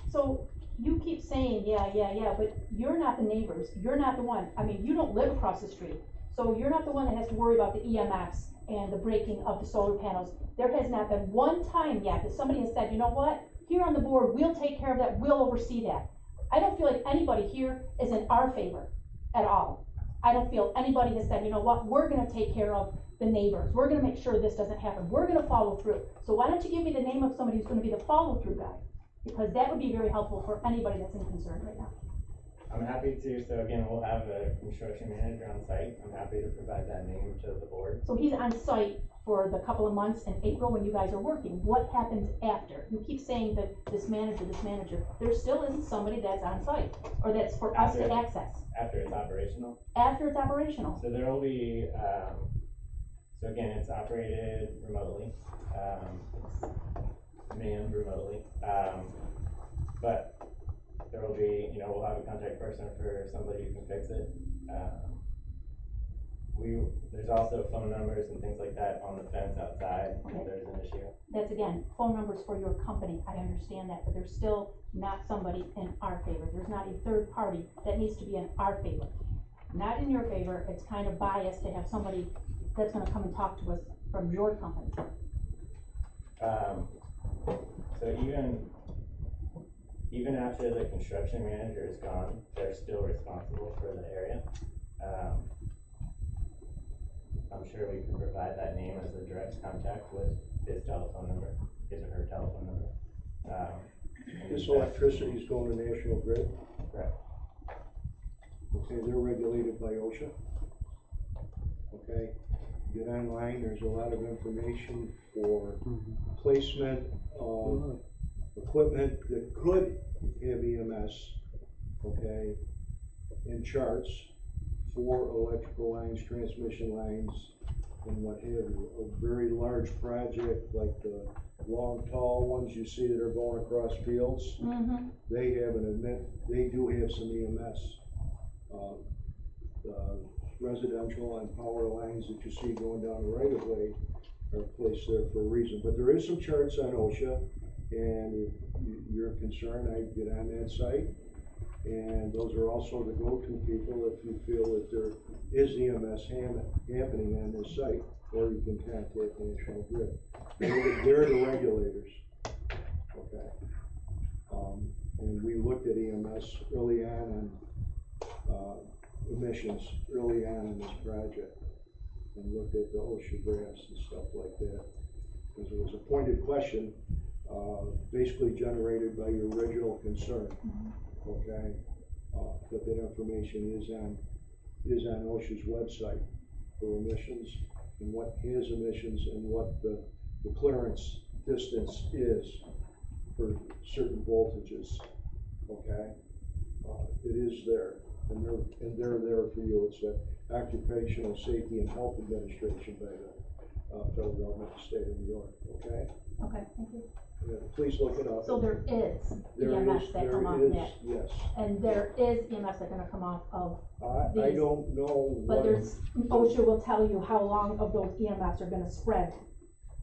So you keep saying, yeah, but you're not the neighbors, you're not the one, I mean, you don't live across the street. So you're not the one that has to worry about the EMFs and the breaking of the solar panels. There has not been one time yet that somebody has said, you know what, here on the board, we'll take care of that, we'll oversee that. I don't feel like anybody here is in our favor at all. I don't feel anybody has said, you know what, we're gonna take care of the neighbors, we're gonna make sure this doesn't happen, we're gonna follow through. So why don't you give me the name of somebody who's gonna be the follow-through guy? Because that would be very helpful for anybody that's in concern right now. I'm happy to, so again, we'll have a construction manager on site, I'm happy to provide that name to the board. So he's on site for the couple of months in April when you guys are working. What happens after? You keep saying that this manager, there still isn't somebody that's on site, or that's for us to access, After it's operational. after it's operational. So there will be, so again, it's operated remotely, it's manned remotely, but there will be, we'll have a contact person for somebody who can fix it. There's also phone numbers and things like that on the fence outside if there's an issue. That's again, phone numbers for your company, I understand that, but there's still not somebody in our favor. There's not a third party that needs to be in our favor. Not in your favor, it's kind of biased to have somebody that's gonna come and talk to us from your company. So even after the construction manager is gone, they're still responsible for the area. I'm sure we can provide that name as a direct contact with his telephone number, his or her telephone number. This electricity is going to National Grid? Correct. Okay, they're regulated by OSHA. Okay, get online, there's a lot of information for placement of equipment that could have EMS, okay, and charts for electrical lines, transmission lines, and what have you. A very large project like the long, tall ones you see that are going across fields, they have they do have some EMS. The residential and power lines that you see going down the right of way are placed there for a reason. But there is some charts on OSHA, and if you're concerned, I'd get on that site. And those are also the go-to people if you feel that there is EMS happening on this site, or you can contact National Grid. They're the regulators, okay? And we looked at EMS early on emissions early on in this project, and looked at the OSHA graphs and stuff like that, because it was a pointed question, basically generated by your original concern, okay? But that information is on OSHA's website for emissions, and what is emissions, and what the clearance distance is for certain voltages, okay? It is there. And they're there for you. It's the Occupational Safety and Health Administration by the federal government of the state of New York, okay? Okay, thank you. Yeah, please look it up. So there is EMS that come off that? Yes. And there is EMS that's gonna come off of I don't know but what. there's, OSHA will tell you how long of those EMS are gonna spread,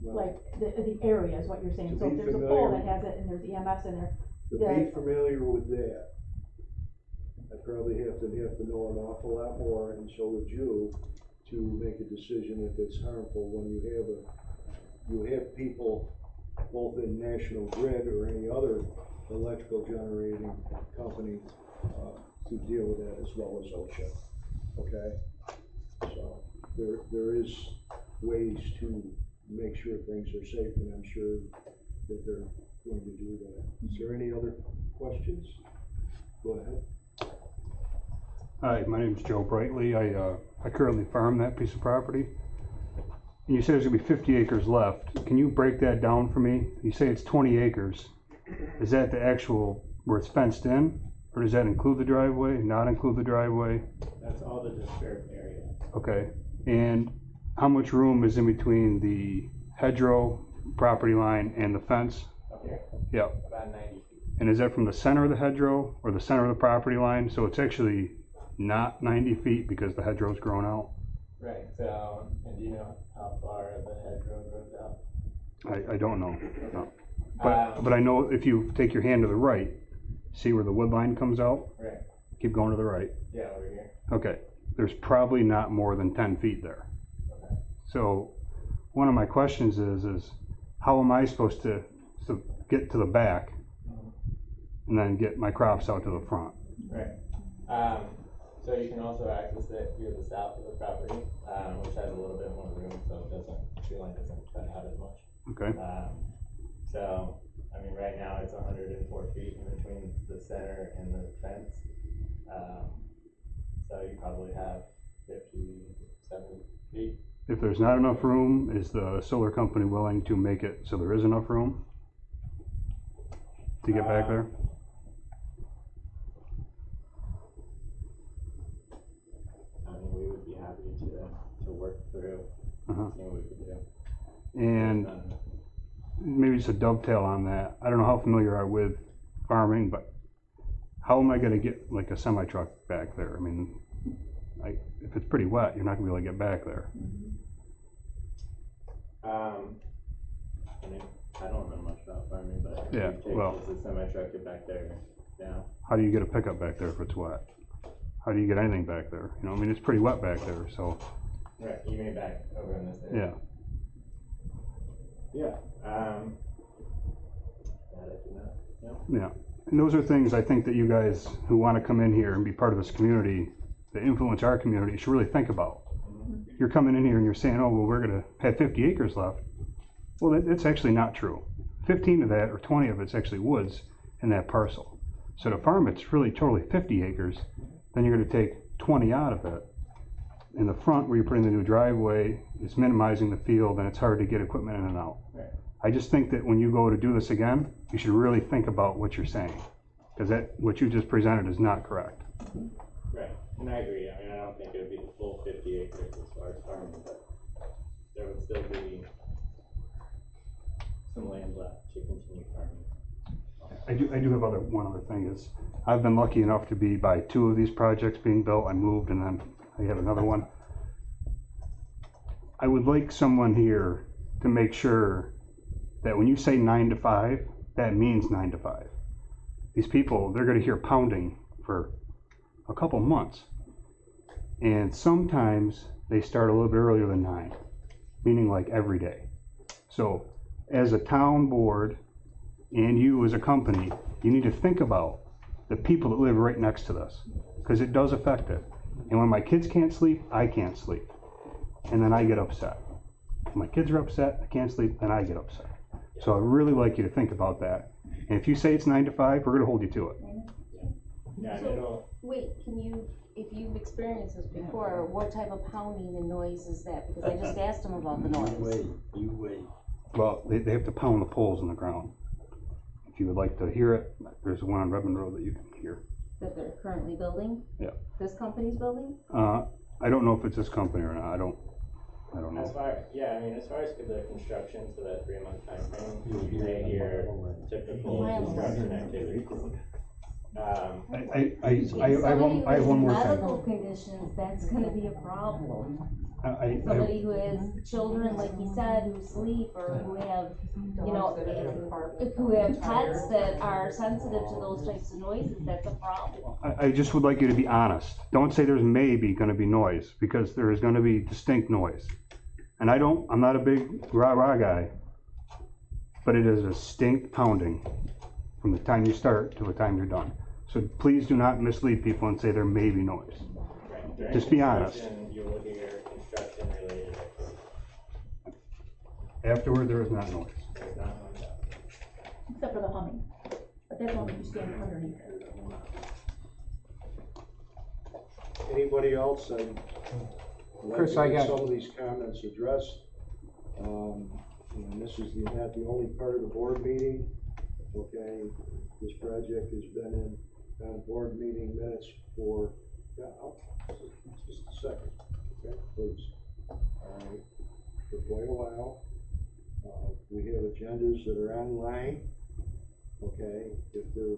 well, like the area is what you're saying. To So be if there's a pole familiar- that has it and there's EMS in there, To be familiar with that, I probably have to know an awful lot more, and so would you, to make a decision if it's harmful when you have people both in National Grid or any other electrical generating company to deal with that, as well as OSHA, okay? So there is ways to make sure things are safe, and I'm sure that they're going to do that. Is there any other questions? Go ahead. Hi, my name's Joe Brightly. I currently farm that piece of property. And you said there's gonna be 50 acres left. Can you break that down for me? You say it's 20 acres. Is that the actual, where it's fenced in? Or does that include the driveway, not include the driveway? That's all the disturbed area. Okay. And how much room is in between the hedgerow property line and the fence? Up here, Yeah. about 90 feet. And is that from the center of the hedgerow or the center of the property line? So it's actually not 90 feet because the hedgerow's grown out? Right, so, and do you know how far the hedgerow grows out? I don't know. No. But I know if you take your hand to the right, see where the wood line comes out? Right, Keep going to the right. yeah, over here. Okay. There's probably not more than 10 feet there. Okay. So one of my questions is how am I supposed to get to the back and then get my crops out to the front? Right. So you can also access it via the south of the property, which has a little bit more room, so it doesn't feel like it doesn't cut out as much. Okay. So, I mean, right now it's 104 feet in between the center and the fence. So you probably have 50, 70 feet. If there's not enough room, is the solar company willing to make it so there is enough room to get back there? I mean, we would be happy to work through, Uh-huh. see what we could do. And maybe just a dovetail on that. I don't know how familiar you are with farming, but how am I gonna get like a semi truck back there? I mean, if it's pretty wet, you're not gonna be able to get back there. I mean, I don't know much about farming, but Yeah, you take well- just a semi truck get back there now. How do you get a pickup back there if it's wet? How do you get anything back there? You know, I mean, it's pretty wet back there, so, Right, you mean back over in this area? yeah, That I do not, no. yeah. And those are things I think that you guys who wanna come in here and be part of this community, that influence our community, should really think about. You're coming in here and you're saying, oh, well, we're gonna have 50 acres left. Well, that's actually not true. 15 of that, or 20 of it's actually woods in that parcel. So to farm, it's really totally 50 acres. Then you're gonna take 20 out of it. In the front where you're putting the new driveway, it's minimizing the field and it's hard to get equipment in and out. Right. I just think that when you go to do this again, you should really think about what you're saying. Because what you just presented is not correct. Right, and I agree, I mean, I don't think it would be the full 50 acres as far as farming, but there would still be some land left to continue farming. I do have one other thing is, I've been lucky enough to be by 2 of these projects being built. I moved and then I have another one. I would like someone here to make sure that when you say 9 to 5, that means 9 to 5. These people, they're gonna hear pounding for a couple months. And sometimes they start a little bit earlier than 9, meaning like every day. So as a town board and you as a company, you need to think about the people that live right next to this, because it does affect it. And when my kids can't sleep, I can't sleep. And then I get upset. When my kids are upset, I can't sleep, then I get upset. So I'd really like you to think about that. And if you say it's 9 to 5, we're gonna hold you to it. Yeah, and it'll, Wait, if you've experienced this before, what type of pounding and noise is that? Because I just asked them about the noise. You wait. Well, they have to pound the poles in the ground. If you would like to hear it, there's one on Redmond Road that you can hear. That they're currently building? Yeah. This company's building? I don't know if it's this company or not. I don't know. as far as the construction, so that 3-month timeframe, you may hear typical construction activity. I have one more thing. Medical conditions, that's gonna be a problem. I Somebody who has children, like you said, who sleep or who have, you know, who have pets that are sensitive to those types of noises, that's a problem. I just would like you to be honest. Don't say there's maybe gonna be noise, because there is gonna be distinct noise. And I'm not a big rah-rah guy, but it is a distinct pounding from the time you start to the time you're done. So please do not mislead people and say there may be noise. Right. During Just be honest. construction, you will hear construction related activity. Afterward, there is not noise. There's not one doubt. Except for the humming, but that's only if you stand underneath it. Anybody else? I'd like Chris, to I get got- some of these comments addressed. And this is not the only part of the board meeting, okay? This project has been on board meeting minutes for, just a second, okay, please. Alright, for quite a while. We have agendas that are online, okay? If their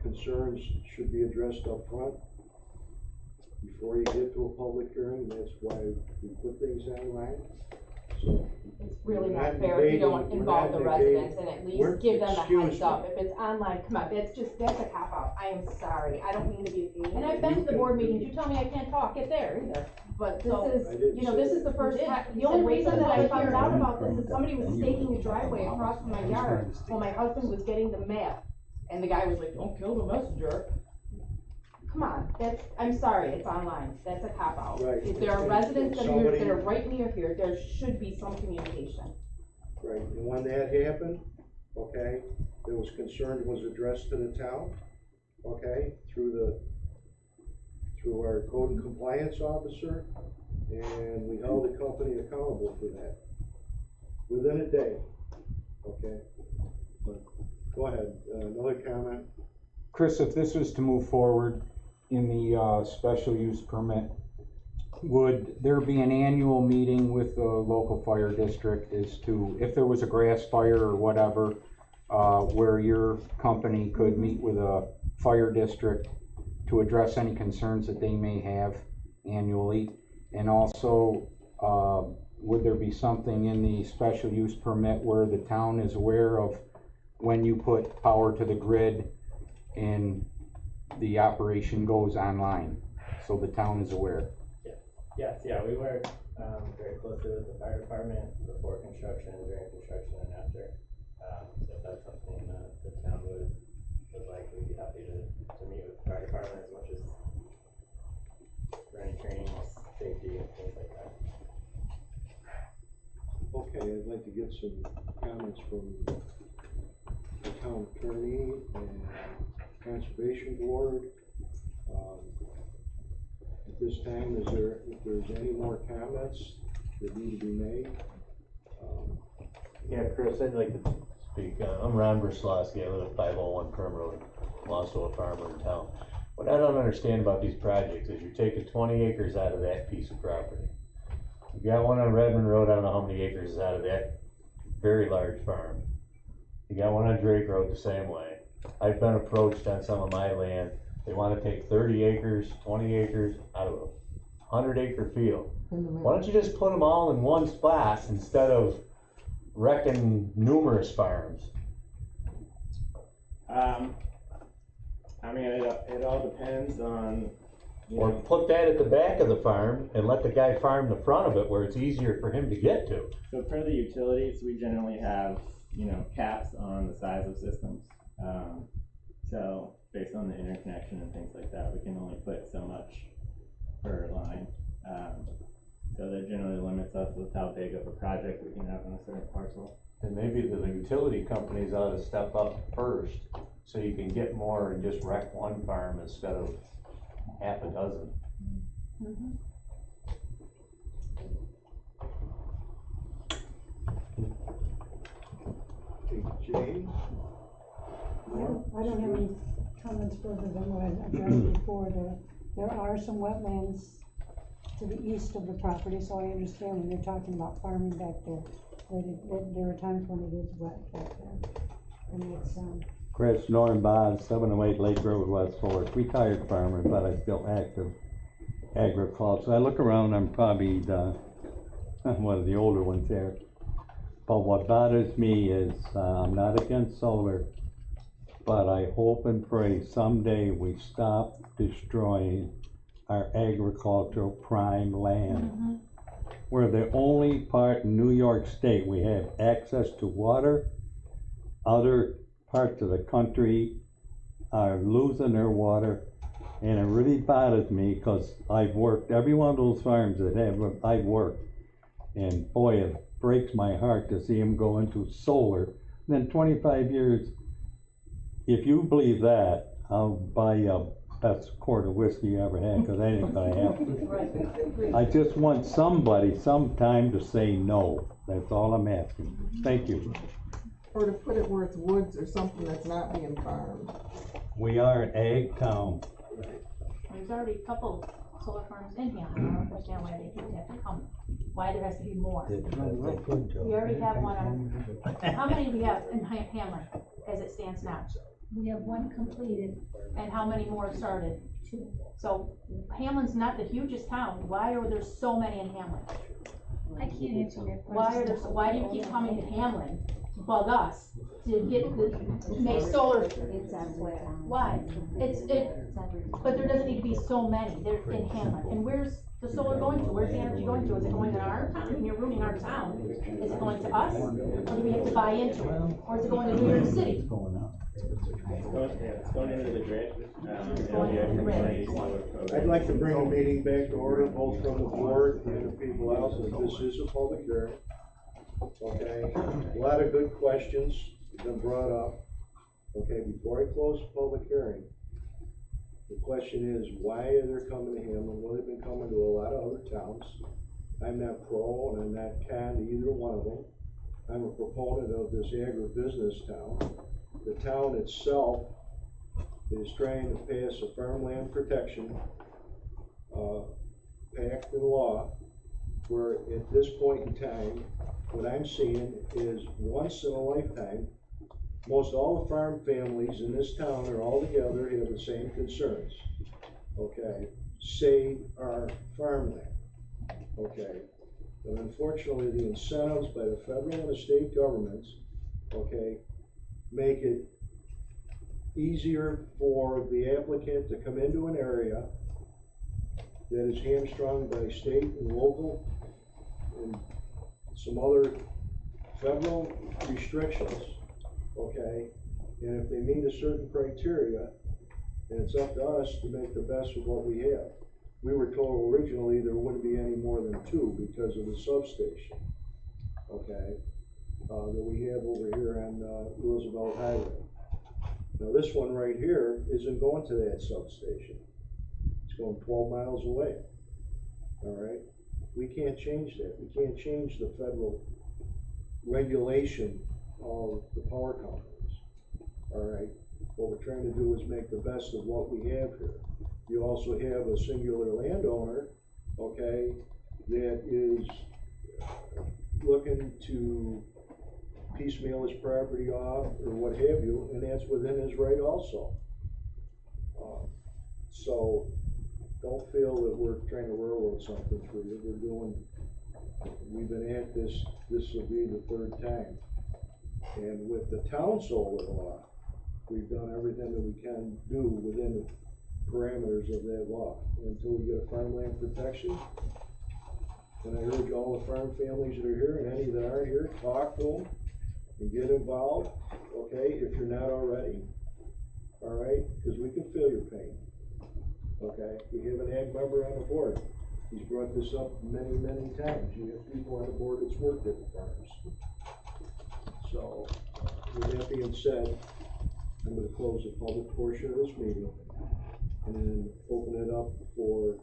concerns should be addressed up front, before you get to a public hearing, that's why we put things online. So It's really we're not fair if you don't debating- involve the we're not debating- residents and at we're- least give them a excuse heads up. me. If it's online, come on, that's a cop out. I am sorry. I don't mean to be mean. And I've been to the board meetings, you tell me I can't talk, get there either. But So, this I is, didn't you know, say this is that. the first You did. time, The the only only reason reason that that I I found hear- out about this is somebody was staking a driveway across from my yard while my husband was getting the map. And the guy was like, don't kill the messenger. Come on, I'm sorry, it's online. That's a cop out. Right. If there are And residents that are somebody- that are right near here, there should be some communication. Right, and when that happened, okay, there was concern was addressed to the town, okay, through our code and compliance officer, and we held the company accountable for that, within a day, okay? But, go ahead, another comment? Chris, if this was to move forward in the special use permit, would there be an annual meeting with the local fire district as to, if there was a grass fire or whatever, where your company could meet with a fire district to address any concerns that they may have annually? And also, would there be something in the special use permit where the town is aware of when you put power to the grid and the operation goes online, so the town is aware? Yes, yeah, we work, very closely with the fire department before construction, during construction, and after. So if that's something that the town would like, we'd be happy to meet with the fire department as much as for any training, safety, and things like that. Okay, I'd like to get some comments from the town attorney and conservation board. at this time, if there's any more comments that need to be made? Yeah, Chris, I'd like to speak. I'm Ron Berslowski. I live at 501 Perm Road. I'm also a farmer in town. What I don't understand about these projects is you're taking 20 acres out of that piece of property. You got one on Redmond Road, I don't know how many acres is out of that very large farm. You got one on Drake Road the same way. I've been approached on some of my land. They want to take 30 acres, 20 acres out of a 100-acre field. Why don't you just put them all in one spot instead of wrecking numerous farms? I mean, it all depends on, you Or know, put that at the back of the farm and let the guy farm the front of it where it's easier for him to get to. so for the utilities, we generally have, you know, caps on the size of systems. So based on the interconnection and things like that, we can only put so much per line. So that generally limits us with how big of a project we can have on a certain parcel. And maybe the utility companies ought to step up first, so you can get more and just wreck one farm instead of half a dozen. Okay, Jane? I don't have any comments further than what I've addressed before. There are some wetlands to the east of the property, so I understand when you're talking about farming back there, there are times when it is wet back there. And it's, Chris, Norm Boz, 708 Lake Road, West Forest, retired farmer, but I still active agriculture. I look around, I'm probably one of the older ones there. But what bothers me is, I'm not against solar, but I hope and pray someday we stop destroying our agricultural prime land. We're the only part in New York State we have access to water. Other parts of the country are losing their water, and it really bothers me because I've worked every one of those farms that I've worked, and boy, it breaks my heart to see them go into solar. And then 25 years, if you believe that, I'll buy you a best quart of whiskey you ever had, because that ain't gonna happen. I just want somebody sometime to say no. That's all I'm asking. Thank you. Or to put it where it's woods or something that's not being farmed. We are an ag town. There's already a couple solar farms in here. I don't understand why they keep having to come. Why there has to be more? We already have one on, how many do we have in Hamlin as it stands now? We have one completed. And how many more have started? Two. So Hamlin's not the hugest town. Why are there so many in Hamlin? I can't answer that question. Why do you keep coming to Hamlin to bug us to make solar? It's everywhere. Why? But there doesn't need to be so many. They're in Hamlin. And where's the solar going to? Where's the energy going to? Is it going in our town? I mean, you're ruining our town. Is it going to us? Or do we have to buy into it? Or is it going to New York City? It's going into the grid. Going into the grid. I'd like to bring the meeting back to order, both from the board and the people else, as this is a public hearing. Okay, a lot of good questions have been brought up. Okay, before I close the public hearing, the question is, why are they coming to Hamlin? Well, they've been coming to a lot of other towns. I'm not pro and I'm not con to either one of them. I'm a proponent of this agribusiness town. The town itself is trying to pass a farmland protection act and law, where at this point in time, what I'm seeing is once in a lifetime, most all the farm families in this town are all together, have the same concerns. Okay, save our farmland. Okay, but unfortunately, the incentives by the federal and the state governments, okay, make it easier for the applicant to come into an area that is hamstrung by state and local and some other federal restrictions, okay? And if they meet a certain criteria, then it's up to us to make the best of what we have. We were told originally there wouldn't be any more than two because of the substation, okay, that we have over here on Roosevelt Highway. Now this one right here isn't going to that substation. It's It's going 12 miles away. All right? We can't change that. We can't change the federal regulation of the power companies. All right? What we're trying to do is make the best of what we have here. You also have a singular landowner, okay, that is looking to piecemeal his property off or what have you, and that's within his right also. So don't feel that we're trying to railroad something through you. We've been at this will be the third time. And with the town solar law, we've done everything that we can do within the parameters of that law. And until we get a farmland protection, and I urge all the farm families that are here and any that aren't here, talk to them and get involved, okay, if you're not already, all right, because we can feel your pain, okay? We have an ag member on the board. He's brought this up many, many times. You have people on the board that's worked at the farms. So, with that being said, I'm gonna close the public portion of this meeting and open it up for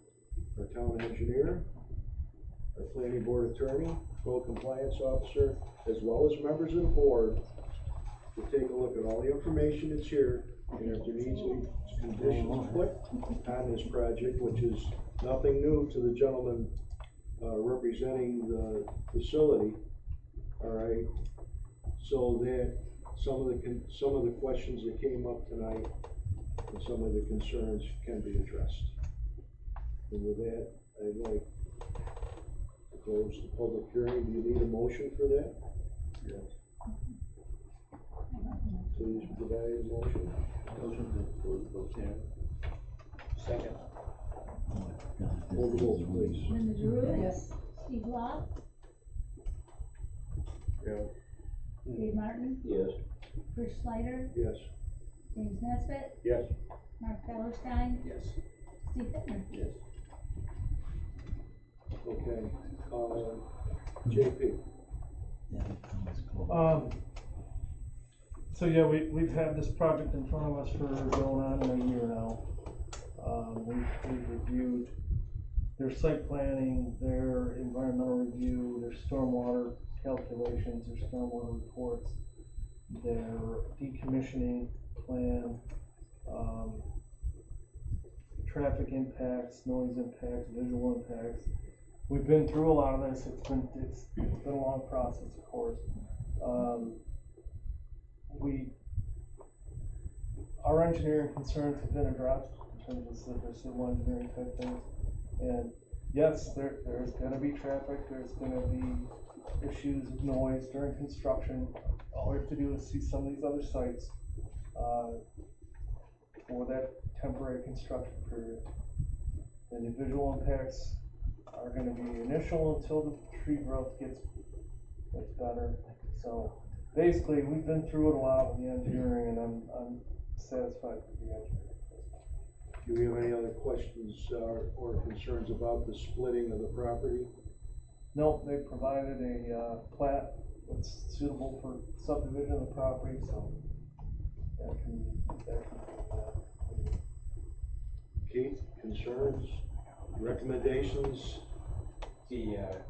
our town engineer, our planning board attorney, code compliance officer, as well as members of the board to take a look at all the information that's here, and if there needs to be conditions put on this project, which is nothing new to the gentleman representing the facility, all right, so that some of the questions that came up tonight and some of the concerns can be addressed. And with that, I'd like to close the public hearing. Do you need a motion for that? Yes. Please provide a motion. Motion to close the public hearing. Second. Hold the vote, please. Linda Drew? Yes. Steve Law? Yeah. Dave Martin? Yes. Chris Schleider? Yes. James Nesbitt? Yes. Mark Fellerstein? Yes. Steve Bittner? Yes. Okay, JP. So yeah, we've had this project in front of us for going on a year now. We've reviewed their site planning, their environmental review, their stormwater calculations, their stormwater reports, their decommissioning plan, traffic impacts, noise impacts, visual impacts. We've been through a lot of this. It's been a long process, of course. Our engineering concerns have been addressed in terms of the civil engineering type things. And yes, there's gonna be traffic, there's gonna be issues of noise during construction. All we have to do is see some of these other sites, for that temporary construction period. And the visual impacts are gonna be initial until the tree growth gets better. So basically, we've been through it a lot with the engineering, and I'm satisfied with the engineering. Do we have any other questions or concerns about the splitting of the property? Nope, they provided a plat that's suitable for subdivision of the property, so that can be Keith, concerns, recommendations?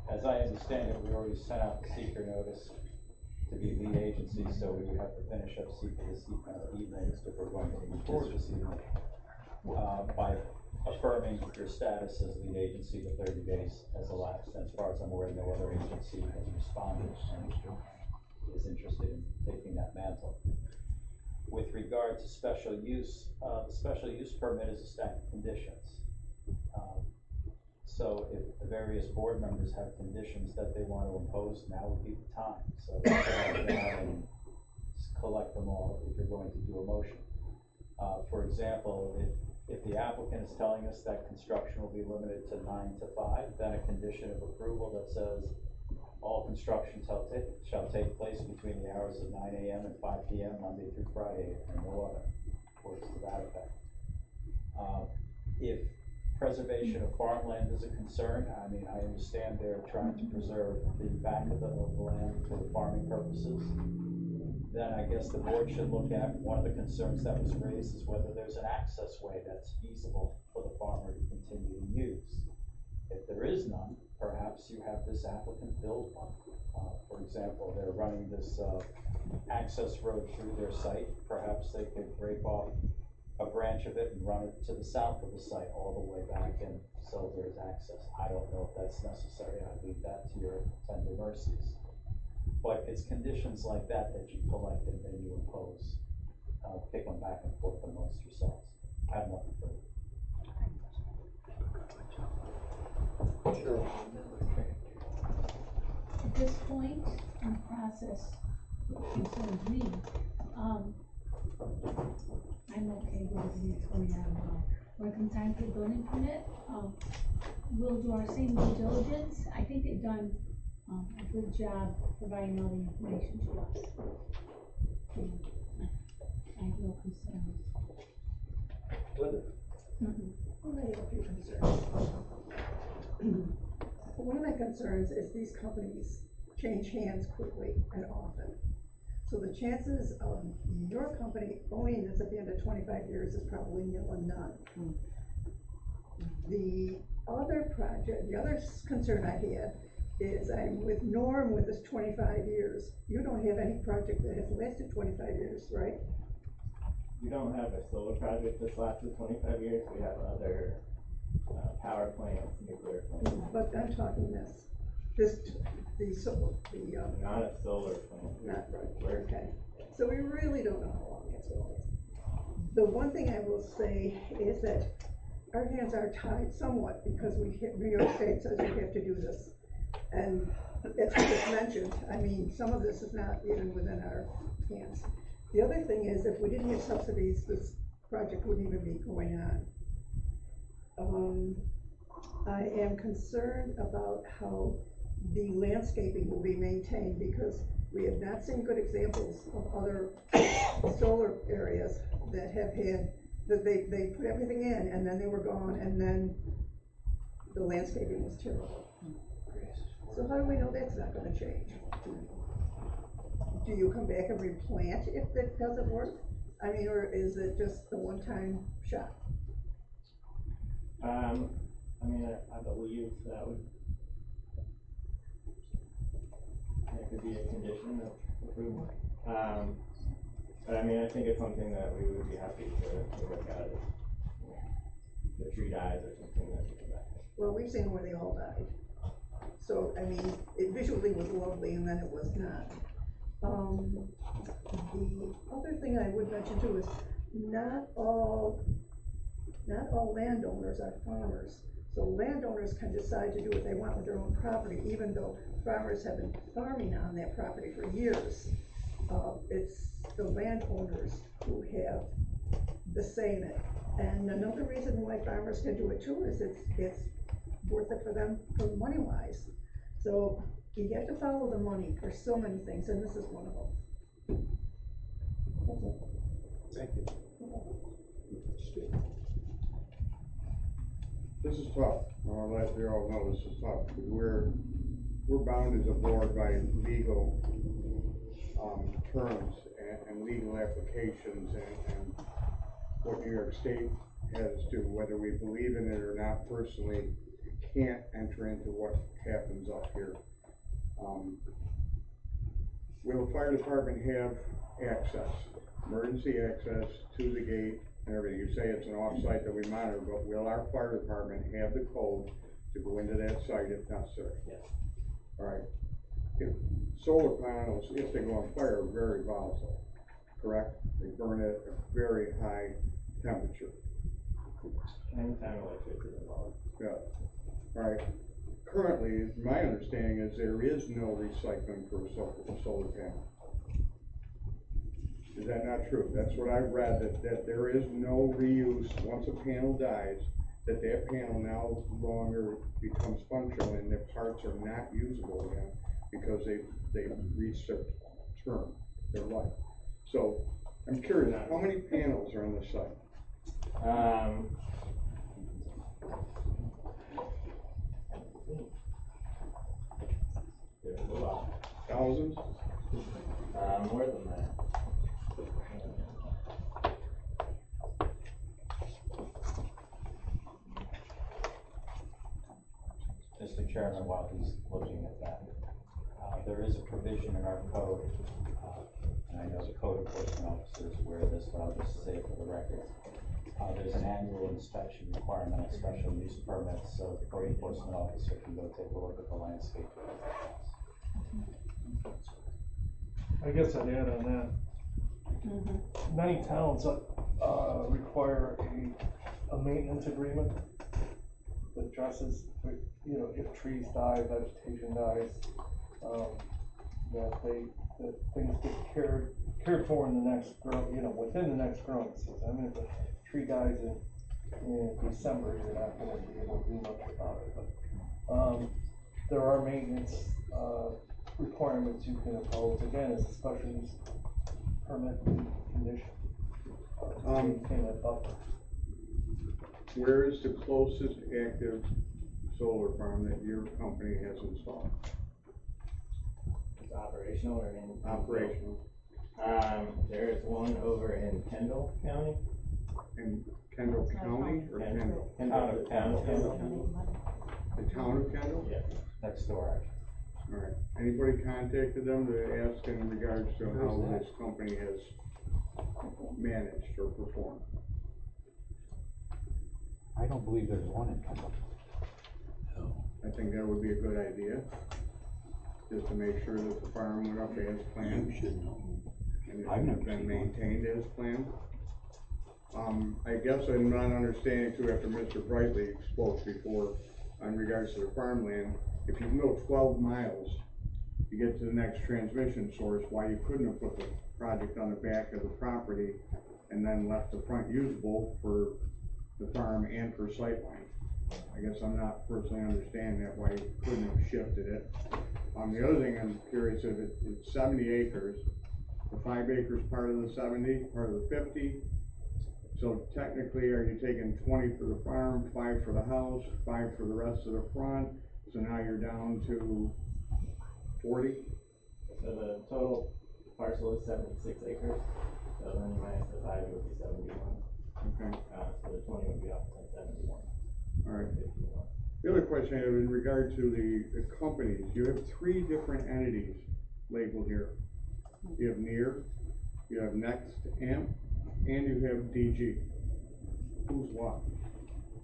As I understand it, we already sent out the seeker notice to be lead agency, so we would have to finish up seeker this evening if we're going to move forward this evening. By affirming your status as lead agency, the 30 days has elapsed, and as far as I'm aware, no other agency has responded and is interested in taking that mantle. With regard to special use, the special use permit is a stack of conditions. So if the various board members have conditions that they want to impose, now would be the time. So go out and collect them all if you're going to do a motion. For example, if the applicant is telling us that construction will be limited to 9 to 5, then a condition of approval that says all construction shall take place between the hours of 9 a.m. and 5 p.m. Monday through Friday, and no other words to that effect. If preservation of farmland is a concern, I mean, I understand they're trying to preserve the back of the land for the farming purposes. then I guess the board should look at, one of the concerns that was raised is whether there's an access way that's feasible for the farmer to continue to use. If there is none, perhaps you have this applicant build one. For example, they're running this, access road through their site, perhaps they could break off a branch of it and run it to the south of the site all the way back, and so there's access. I don't know if that's necessary, I'd leave that to your tender mercies. But it's conditions like that that you collect and then you impose, pick them back and forth amongst yourselves. I have nothing further. Sure. At this point in the process, concerns me, I'm okay with everything that's going on now. When it comes time for building permit, we'll do our same due diligence. I think they've done, a good job providing all the information to us. I have no concerns. I have a few concerns. One of my concerns is these companies change hands quickly and often. So the chances of your company owning this at the end of 25 years is probably nil and none. The other project, the other concern I had is I'm with Norm with this 25 years. You don't have any project that has lasted 25 years, right? We don't have a solar project that's lasted 25 years. We have other power plants, nuclear plants. But I'm talking Not a solar plant. Not right. Okay. So we really don't know how long it's going. The one thing I will say is that our hands are tied somewhat because New York State says we have to do this. And as we just mentioned, I mean, some of this is not even within our hands. The other thing is, if we didn't have subsidies, this project wouldn't even be going on. I am concerned about how the landscaping will be maintained because we have not seen good examples of other solar areas that have had, that they put everything in and then they were gone and then the landscaping was terrible. So how do we know that's not gonna change? Do you come back and replant if that doesn't work? I mean, or is it just a one-time shot? I mean, I believe that could be a condition of approval. But I mean, I think it's something that we would be happy to look at if the tree dies or something that we come back. Well, we've seen where they all died. So, I mean, it visually was lovely and then it was not. The other thing I would mention too is not all landowners are farmers. So landowners can decide to do what they want with their own property, even though farmers have been farming on that property for years. It's the landowners who have the say in it. And another reason why farmers can do it too is it's worth it for them for money wise. So you have to follow the money for so many things, and this is one of them. That's it. Thank you. This is tough. Like we all know, this is tough. We're bound as a board by legal terms and legal applications and what New York State has to, whether we believe in it or not personally, can't enter into what happens up here. Will the fire department have access, emergency access to the gate and everything? You say it's an off-site that we monitor, but will our fire department have the code to go into that site if necessary? Yes. All right. If solar panels, if they go on fire, are very volatile, correct? They burn at a very high temperature. Anytime electricity involved. Yeah. All right. Currently, my understanding is there is no recycling for a solar panel. Is that not true? That's what I read, that there is no reuse once a panel dies, that panel now no longer becomes functional and the parts are not usable again because they've reached their term, their life. So I'm curious, how many panels are on the site? There's a lot. Thousands? More than that. Chairman while he's looking at that. There is a provision in our code, and I know the code enforcement officer is aware of this, but I'll just say it for the record. There's an annual inspection requirement on special use permits, so the code enforcement officer can go take a look at the landscape. I guess I'd add on that. Many towns, require a maintenance agreement that addresses, you know, if trees die, vegetation dies, that things get cared for in the next within the next growing season. I mean, if a tree dies in December, you're not gonna be able to do much about it, but, there are maintenance, requirements you can impose, again, as a special use permit condition. Maintain that buffer. Where is the closest active solar farm that your company has installed? It's operational or in? Operational. There is one over in Kendall County. In Kendall County or Kendall? Kendall County. The town of Kendall? Yes. Next door, actually. All right. Anybody contacted them to ask in regards to how this company has managed or performed? I don't believe there's one in Kendall. I think that would be a good idea, just to make sure that the farm went up as planned. You should know. And I've never it's been seen maintained as planned. I guess I'm not understanding too, after Mr. Brightly spoke before, in regards to the farmland, if you can go 12 miles to get to the next transmission source, why you couldn't have put the project on the back of the property and then left the front usable for the farm and for sightline. I guess I'm not personally understanding that, why you couldn't have shifted it. The other thing I'm curious if it's 70 acres, the 5 acres part of the 70, part of the 50. So technically, are you taking 20 for the farm, 5 for the house, 5 for the rest of the front? So now you're down to 40? So the total parcel is 76 acres. So then minus the 5, it would be 71. Okay. So the 20 would be up to 71. All right. The other question I have in regard to the companies, you have 3 different entities labeled here. You have NEAR, you have Next Amp, and you have DG. Who's what?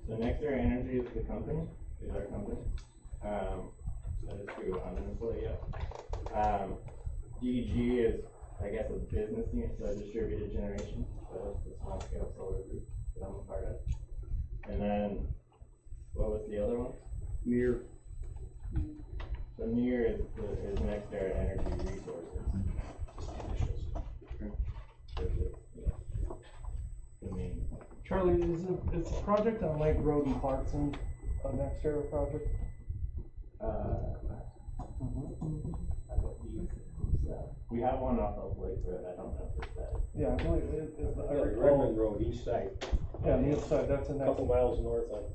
So Nexter Energy is the company, is our company. That is true, I'm an employee, yeah. DG is, I guess, a business unit, so distributed generation. So it's the small scale solar group that I'm a part of. And then, what was the other one? NEAR. So NEAR is Nexter Energy Resources. The main. Charlie, is the project on Lake Road in Clarkson a NextEra project? We have one off of Lake Road, I don't know if it's that. Yeah, I believe it is. Redmond Road, east side. Yeah, on the east side, that's a next. Couple miles north of.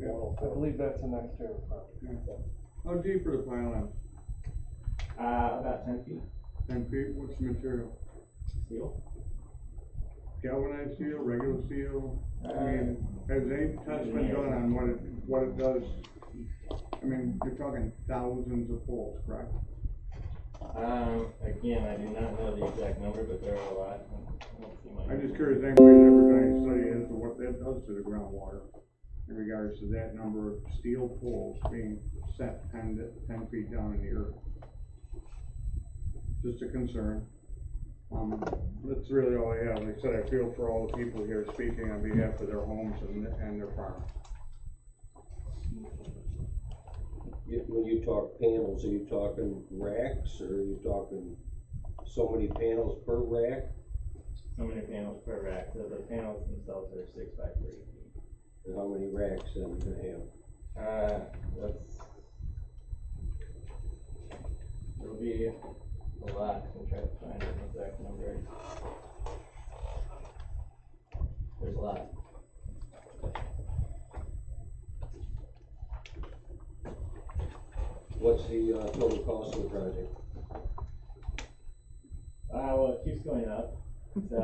I believe that's a NextEra project. How deep are the pylons? About 10 feet. 10 feet, what's the material? Steel. Galvanized steel, regular steel? I mean, has any test been done on what it does? I mean, you're talking thousands of poles, correct? Again, I do not know the exact number, but there are a lot. I'm just curious, anybody's ever done any study as to what that does to the groundwater in regards to that number of steel poles being set 10 feet down in the earth? Just a concern. That's really all I have. Like I said, I feel for all the people here speaking on behalf of their homes and their farm. When you talk panels, are you talking racks, or are you talking so many panels per rack? So many panels per rack, so the panels themselves are 6 by 3 feet. And how many racks then do you have? It'll be a lot. I'm trying to find an exact number. There's a lot. What's the total cost of the project? Well, it keeps going up. So,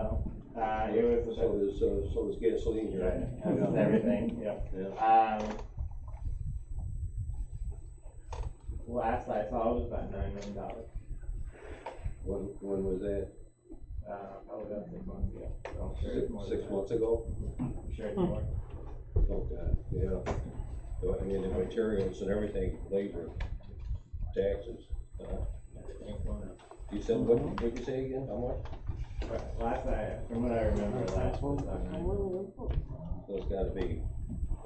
it was. So does gasoline, right? Right. Everything. Yeah. last I saw was about $9 million. When was that? Probably about 6 months ago, so I'm sure it's more than 6 that. months ago? I'm sure it's more. Oh, God, yeah. So, I mean, the materials and everything, labor, taxes, Everything's going up. you said, what'd you say again, how much? But from what I remember, last was about 9 million. So it's gotta be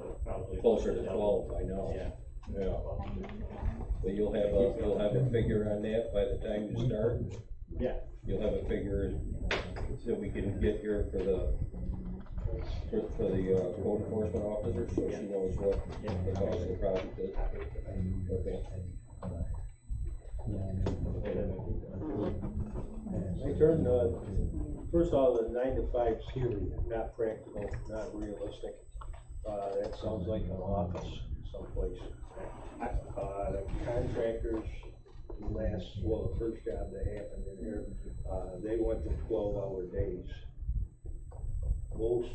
So it's probably closer to double. 12 by now. Yeah. Yeah. But you'll have a figure on that by the time you start? Yeah. You'll have a figure that we can get here for the code enforcement officer, so she knows what the cost of the project is. Okay. My turn, first of all, the 9 to 5 period, not practical, not realistic. That sounds like an office someplace. The contractors the first job that happened in here, they went to 12-hour days. Most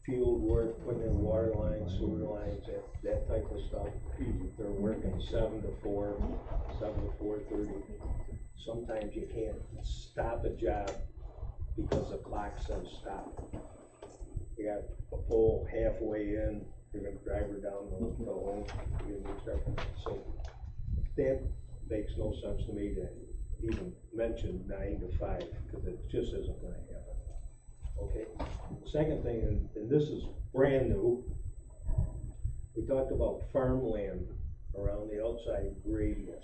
field work, putting in water lines, sewer lines, that type of stuff, they're working 7 to 4, 7 to 4:30. Sometimes you can't stop a job because the clock says stop. You got a pole halfway in, you're gonna drive her down the home, so that makes no sense to me to even mention 9 to 5, because it just isn't gonna happen. Okay, second thing, and this is brand new, we talked about farmland around the outside radius.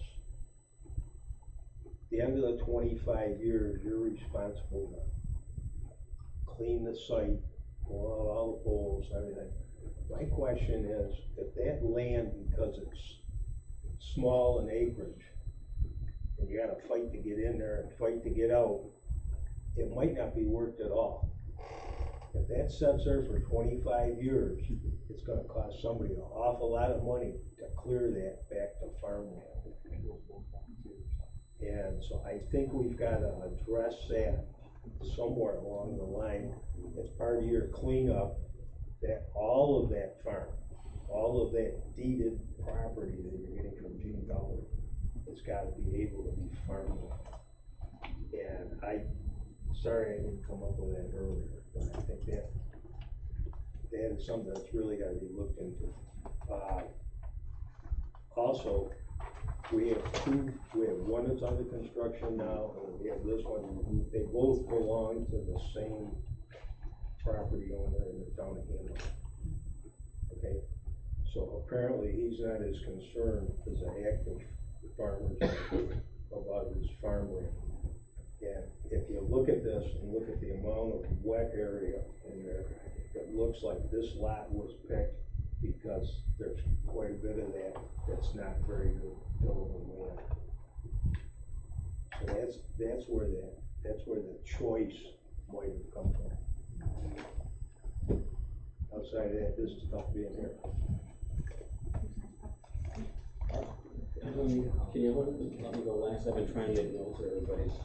At the end of the 25 years, you're responsible to clean the site, pull out all the poles, everything. My question is, if that land, because it's small in acreage, and you gotta fight to get in there and fight to get out, it might not be worked at all. If that sits there for 25 years, it's gonna cost somebody an awful lot of money to clear that back to farmland. And so I think we've gotta address that somewhere along the line. As part of your cleanup, that all of that farm, all of that deeded property that you're getting from Gene Gowler, it's gotta be able to be farmland. And sorry I didn't come up with that earlier, but I think that is something that's really gotta be looked into. Also, we have one that's under construction now, and we have this one. They both belong to the same property owner in the town of Hamlin. Okay, so apparently he's not as concerned as the active farmers about his farmland. And if you look at this and look at the amount of wet area in there, it looks like this lot was picked because there's quite a bit of that's not very good tillable land. So that's where the choice might have come from. Outside of that, this is tough being here. Can you hold it, let me go last, I've been trying to get notes of everybody's,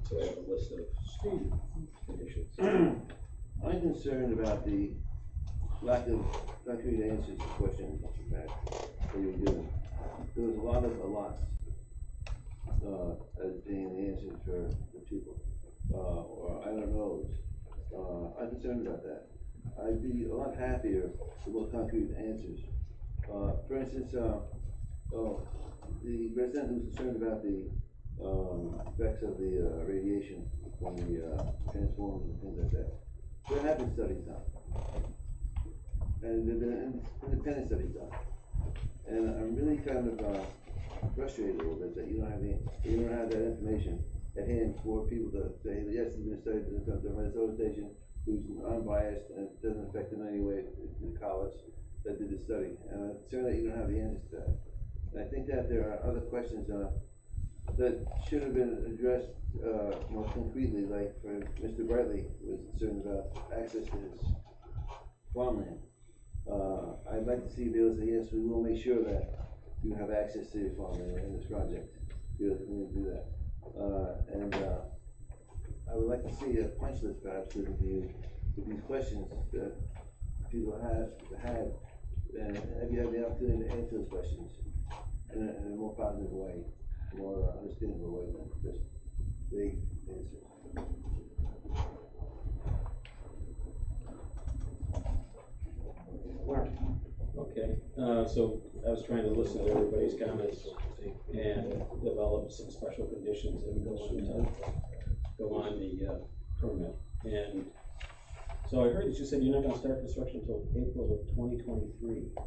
so I have a list of conditions. I'm concerned about the lack of concrete answers to questions that you've had, that you're given. There was a lot of lots, as being the answers for the people, or I don't know. I'm concerned about that. I'd be a lot happier with more concrete answers. For instance, the resident who's concerned about the effects of the radiation from the transformers and things like that. There have been studies done, and there have been independent studies done. And I'm really kind of frustrated a little bit that you don't have that information at hand for people to say that yes, it's been studied by this organization who's unbiased and it doesn't affect in any way the college that did the study. And I'm concerned that you don't have the answers to that. And I think that there are other questions that should have been addressed more concretely, like for Mr. Brightly was concerned about access to his farmland. I'd like to see be able to say, yes, we will make sure that you have access to your farmland in this project. Be able to do that. I would like to see a punch list perhaps given to you with these questions that people have had, and have you had the opportunity to answer those questions? in a more positive way, more understandable way than just vague answers. Okay, so I was trying to listen to everybody's comments and develop some special conditions that go on the permit. And so I heard that you said you're not gonna start construction until April of 2023. All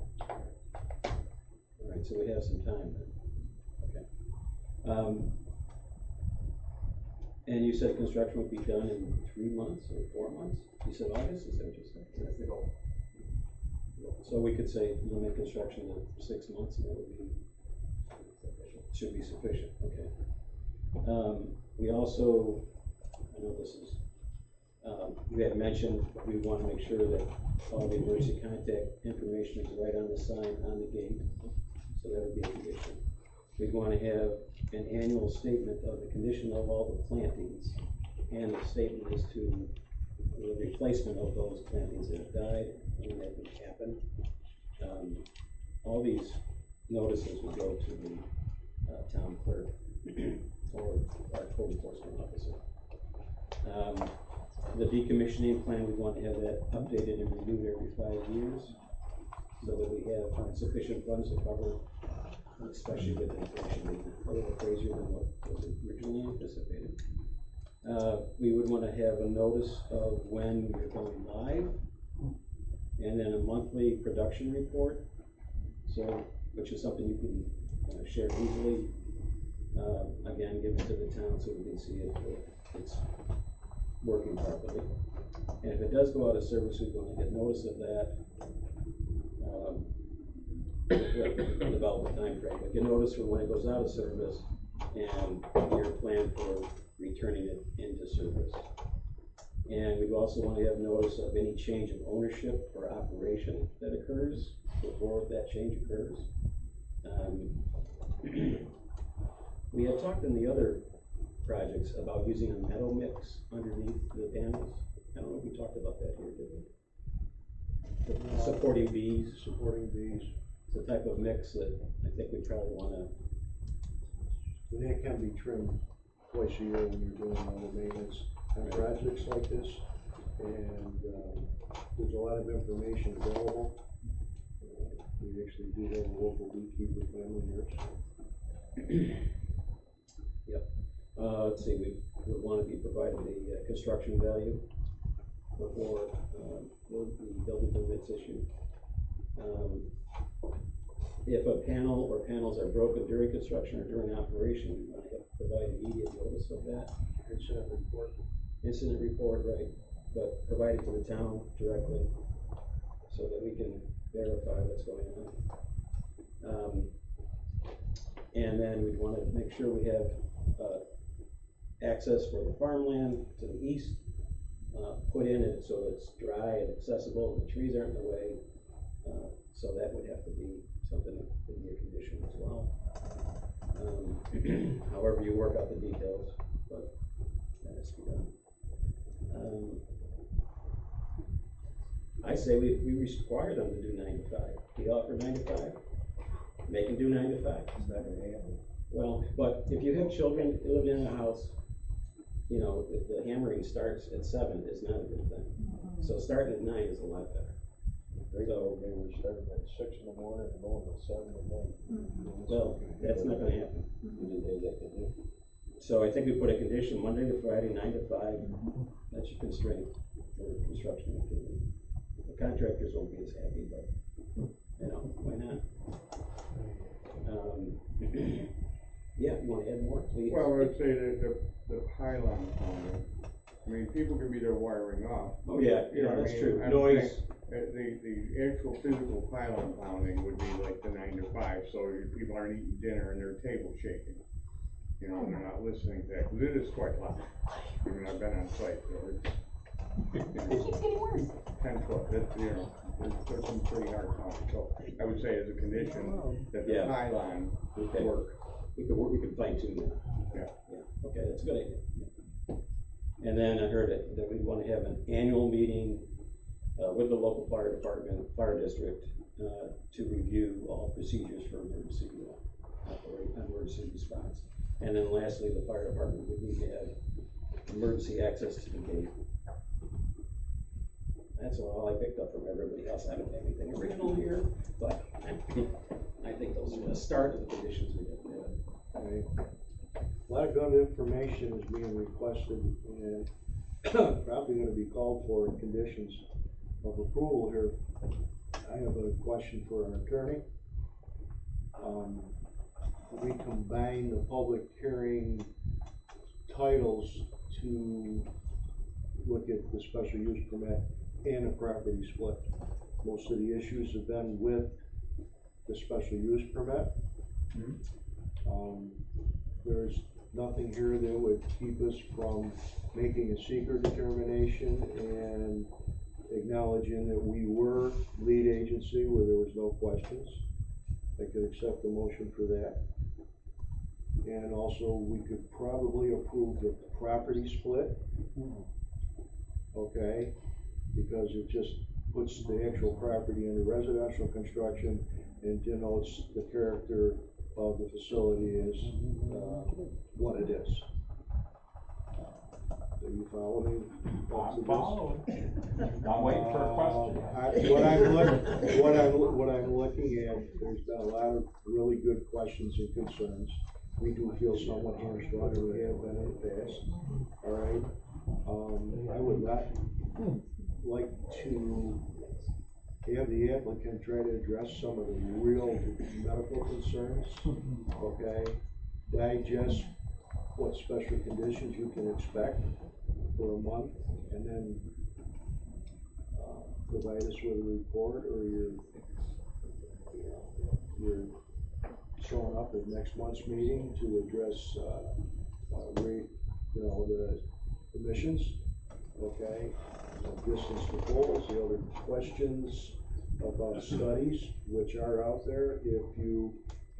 right, so we have some time then. Okay. And you said construction would be done in 3 months or 4 months? You said August, is that what you said? That's the goal. So we could say limit construction to 6 months, and that would be, should be sufficient, okay. We also, I know this is, we had mentioned, we want to make sure that all the emergency contact information is right on the sign on the gate, so that would be a condition. We'd want to have an annual statement of the condition of all the plantings, and the statement as to the replacement of those plantings that have died, and that would happen. All these notices would go to the town clerk or our code enforcement officer. The decommissioning plan, we want to have that updated and renewed every 5 years, so that we have sufficient funds to cover, especially with inflation being a little crazier than what was originally anticipated. We would want to have a notice of when we're going live, and then a monthly production report, so, which is something you can share easily. Again, give it to the town so we can see if it's working properly. And if it does go out of service, we want to get notice of that. Develop a time frame, but get notice for when it goes out of service and your plan for returning it into service. And we'd also want to have notice of any change of ownership or operation that occurs before that change occurs. We had talked in the other projects about using a metal mix underneath the panels. I don't know if we talked about that here, did we? Supporting bees. Supporting bees. It's a type of mix that I think we probably want to. And that can be trimmed twice a year when you're doing all the maintenance on projects like this. And there's a lot of information available. We actually do have a local beekeeper family here. Yep. Let's see, we would want to be provided a construction value before the building permits issued. If a panel or panels are broken during construction or during operation, we want to provide immediate notice of that. Incident report. Incident report, right, but provide it to the town directly so that we can verify what's going on. And then we'd want to make sure we have access for the farmland to the east, put in it so it's dry and accessible and the trees aren't in the way. So that would have to be something that would be a condition as well. However you work out the details, but that has to be done. I say we require them to do 9 to 5. We offer 9 to 5. They can do 9 to 5. It's not gonna happen. Well, but if you have children living in a house, you know, if the hammering starts at 7 is not a good thing. So starting at 9 is a lot better. So they were starting at 6 in the morning and going till 7 at night. Well, that's not gonna happen. So I think we put a condition Monday to Friday, 9 to 5. That's your constraint for construction activity. The contractors won't be as happy, but, you know, why not? Yeah, you wanna add more, please? Well, I would say that the pylon pounding, I mean, people can be there wiring off. Oh, yeah, You know what I that's mean? true. I don't Noise. think the actual physical pylon pounding would be like the 9 to 5, so people aren't eating dinner and their table's shaking. You know, and they're not listening to that, 'cause it is quite loud. I mean, I've been on site, so it's. It keeps getting worse. 10 foot, that's, you know, there's some pretty hard pounding, so I would say as a condition that the Yeah. pylon would Okay. work. We could fine tune that. Yeah. Yeah, okay, that's a good idea. Yeah. And then I heard that we want to have an annual meeting with the local fire department, fire district, to review all procedures for emergency operate emergency response. And then lastly, the fire department would need to have emergency access to the gate. That's all I picked up from everybody else. I don't have anything original here, but I think those are the start of the conditions we did. Okay. A lot of good information is being requested and probably gonna be called for in conditions of approval here. I have a question for our attorney. We combine the public hearing titles to look at the special use permit and a property split. Most of the issues have been with the special use permit. There's nothing here that would keep us from making a seeker determination and acknowledging that we were lead agency where there was no questions. I could accept the motion for that. And also, we could probably approve the property split. Okay, because it just puts the actual property into residential construction and denotes the character of the facility as what it is. Do you follow me? I'm following. I'm waiting for a question. What I'm looking at, there's been a lot of really good questions and concerns. We do feel somewhat hamstrung, and we have been in the past. All right. I would like to have the applicant try to address some of the real medical concerns. Okay. Digest what special conditions you can expect for a month, and then provide us with a report, or you're showing up at next month's meeting to address the emissions, okay, distance to poles, the other questions about studies which are out there. If you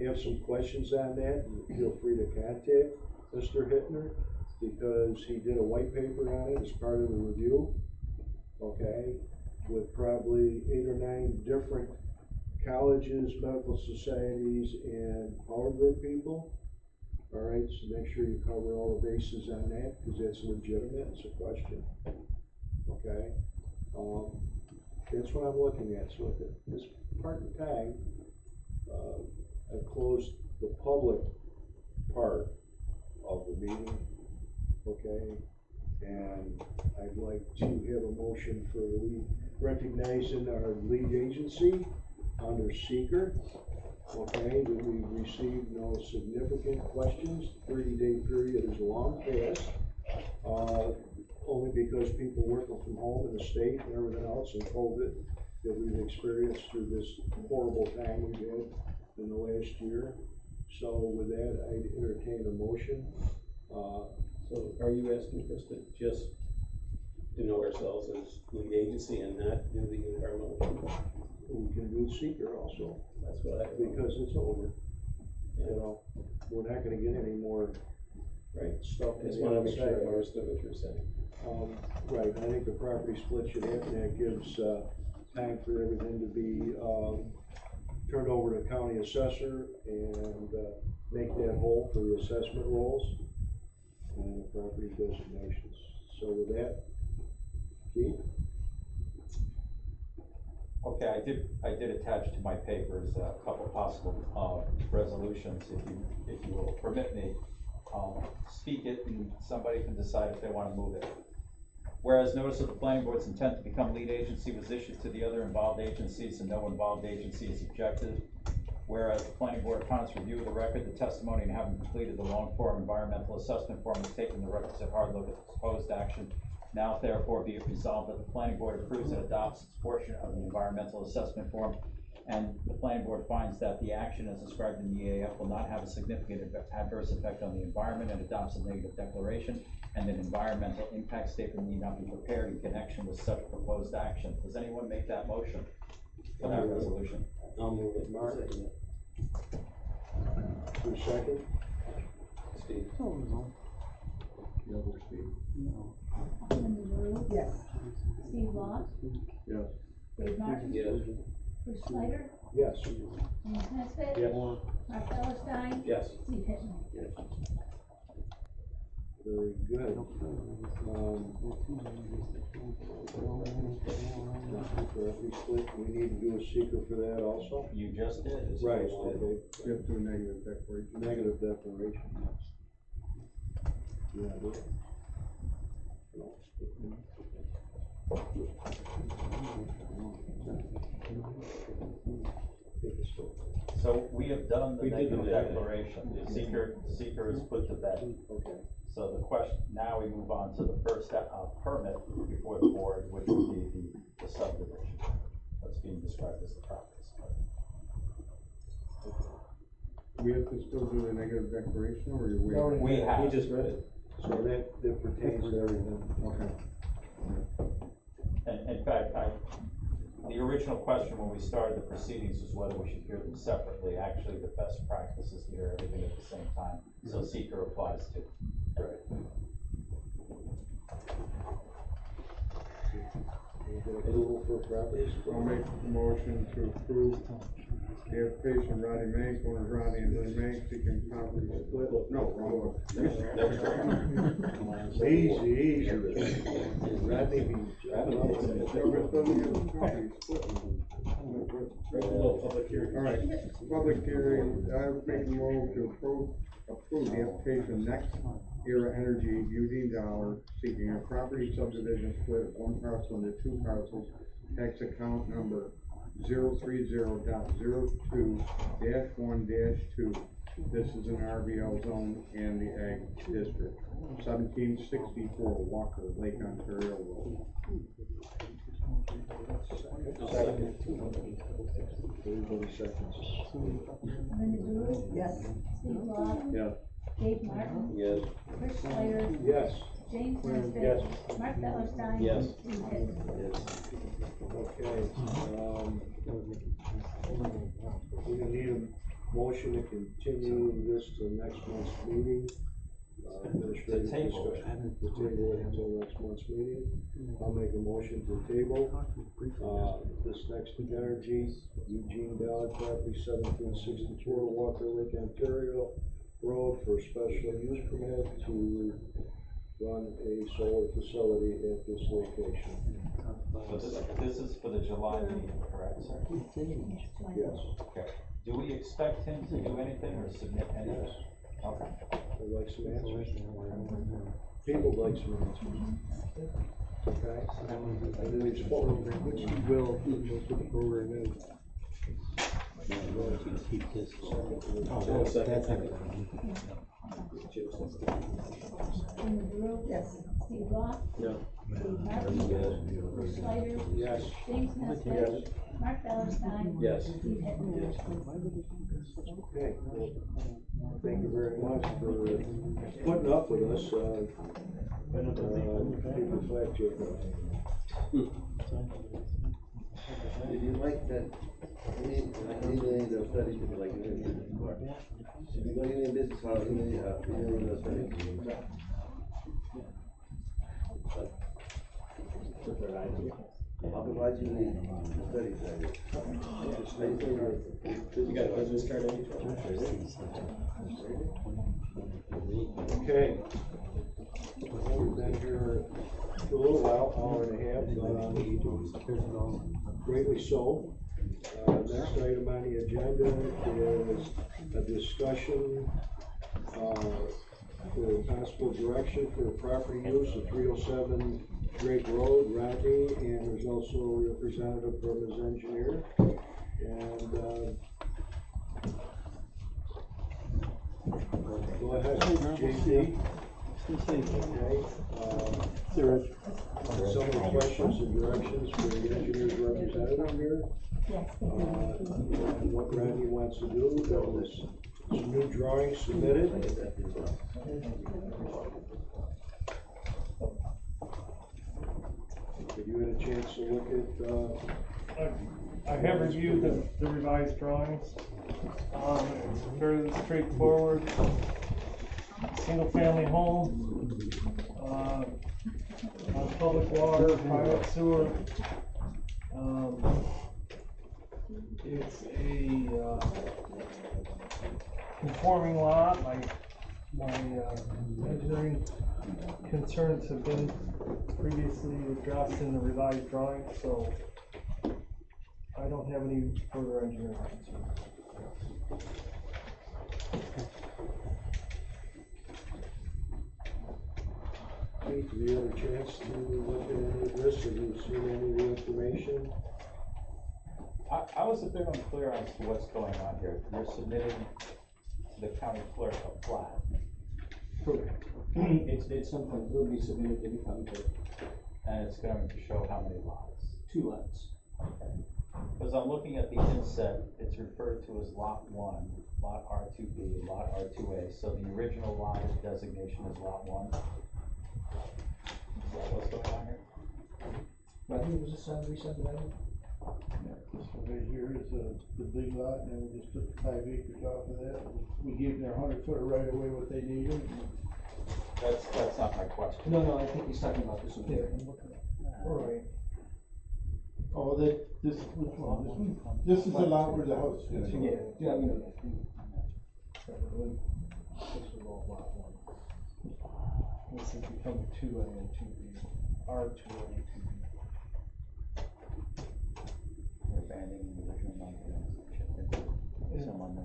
have some questions on that, feel free to contact Mr. Hittner, because he did a white paper on it as part of the review, okay, with probably 8 or 9 different colleges, medical societies, and power grid people. All right, so make sure you cover all the bases on that, because that's legitimate, it's a question. Okay, that's what I'm looking at. So at this part in time, I've closed the public part of the meeting, okay, and I'd like to have a motion for recognizing our lead agency under seeker, okay, that we've received no significant questions. 30-day period is long past, only because people working from home in the state and everything else, and COVID that we've experienced through this horrible time we've had in the last year. So with that, I entertain a motion. So are you asking us to just denote ourselves as lead agency and not do the environmental people? We can do seeker also. That's what I. Because it's over. Yeah. You know, we're not gonna get any more stuff. I just wanna make sure I understood what you're saying. Right, I think the property split should happen. That gives time for everything to be turned over to county assessor and make that whole for the assessment rolls and the property designations. So with that, Keith? Okay, I did attach to my papers a couple possible resolutions, if you will permit me. Speak it, and somebody can decide if they want to move it. Whereas notice of the planning board's intent to become lead agency was issued to the other involved agencies, and no involved agency is objected. Whereas the planning board, upon its review of the record, the testimony, and having completed the long form environmental assessment form, has taken the requisite hard look at the proposed action. Now therefore be it resolved that the planning board approves and adopts its portion of the environmental assessment form, and the planning board finds that the action as described in the EAF will not have a significant adverse effect on the environment, and adopts a negative declaration, and an environmental impact statement need not be prepared in connection with such proposed action. Does anyone make that motion for that resolution? I'll move it. Mark? Who's second? Steve. The other Steve. Linda Drew, Yes. Steve Law, Yes. Dave Martin, Yes. Bruce Snyder, Yes. James Nesbitt? Yes. Mark Ellerstein? Yes. Steve Hitman? Very good. We need to do a secret for that also? You just did. as Right, opposed to- okay. You have to do a negative declaration. Negative declaration, yes. Yeah, I do. So we have done the We did negative that. declaration, the seeker is put to bed. Okay. So the question, now we move on to the first step, permit before the board, which would be the subdivision. That's being described as the property split. We have to still do the negative declaration, or you wait? We have. He just read it. So that pertains to everything. Okay. And in fact, the original question when we started the proceedings was whether we should hear them separately. Actually, the best practice is to hear everything at the same time, so seeker applies to everything. Approval for properties? I'll make the motion to approve the application of Rodney Mank, owners Rodney and Lynn Mank, seeking property split. No, wrong one. Easy. Rodney, All right, public hearing, I make a motion to approve the application of Next Era Energy, Eugene Dollar, seeking a property subdivision split of one parcel into two parcels, tax account number 030.02-1-2. This is an RVL zone in the Ag District, 1764 Walker Lake, Ontario Road. Second. Everybody seconds. Linda Drew? Yes. Steve Law? Yes. Dave Martin? Yes. Chris Snyder? Yes. James Nesbitt? Yes. Mark Ellerstein? Yes. Steve Hitman? Okay, we need a motion to continue this to next month's meeting. Administrative table it. discussion, to table it until next month's meeting. I'll make a motion to table, this Next Energy, Eugene Dollar property, 1764 Walker Lake, Ontario Road for special use permit to run a solar facility at this location. So this is for the July meeting, correct, sir? Yes. Okay. Do we expect him to do anything or submit anything? Yes. Okay. I'd like some answers. People would like some answers. Okay? And then he's spoken, which he will, put the program in. Keep this. Oh, second. Linda Drew? Yes. Steve Law? No. Dave Martin? Chris Snyder? Yes. James Nesbitt? Mark Ellerstein? Yes. Steve Hitman? Okay, well, thank you very much for putting up with us, people flag check. Did you like that, any of the studies to be like, in business park? If you go in a business park, any of the studies. I'll provide you the studies, You got a business card on Okay. We've been here for a little while, hour and a half, greatly so. Next item on the agenda is a discussion, for possible direction for property use of 307 Drake Road, Rodney, and there's also a representative from his engineer. And, go ahead, JD. Okay, some of the questions and directions for the engineer's representative here. Yes. And what Rodney wants to do, there was some new drawings submitted. Have you had a chance to look at, I have reviewed the revised drawings. It's fairly straightforward. Single family home, public water, private sewer. It's a, conforming lot. My engineering concerns have been previously addressed in the revised drawing, so I don't have any further engineering concerns. Keith, have you had a chance to look at any of this? Have you seen any of the information? I was a bit unclear as to what's going on here. You're submitting to the county clerk a plat. Correct. It's something will be submitted to the county clerk. And it's going to show how many lots? 2 lots. Okay. Because I'm looking at the inset, it's referred to as lot 1, lot R2B, lot R2A. So the original lot designation is lot 1. Is that what's going on here? I think it was a subdivision. Yeah, this one right here is the big lot, and then we just took 5 acres off of that. We gave them their 100-foot right away what they needed. That's not my question. No, I think he's talking about this one here. Right. Oh, this, which one? This is the lot where the house is gonna go. Yeah, we know that. This is all lot 1. This is becoming 2A and 2B, R2A and 2B. We're abandoning the original non-conforming.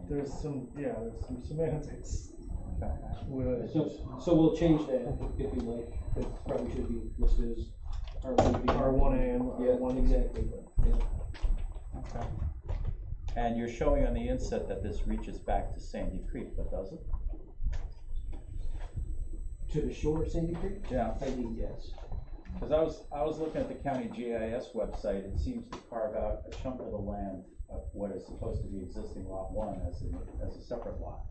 There's some semantics. With So we'll change that if you like. That probably should be listed as R1B. R1A and Yeah, R1. exactly. Yeah. Okay. And you're showing on the inset that this reaches back to Sandy Creek, but does it? To the shore of Sandy Creek? Yeah. I think yes. Because I was looking at the county GIS website, it seems to carve out a chunk of the land of what is supposed to be existing lot 1 as a separate lot.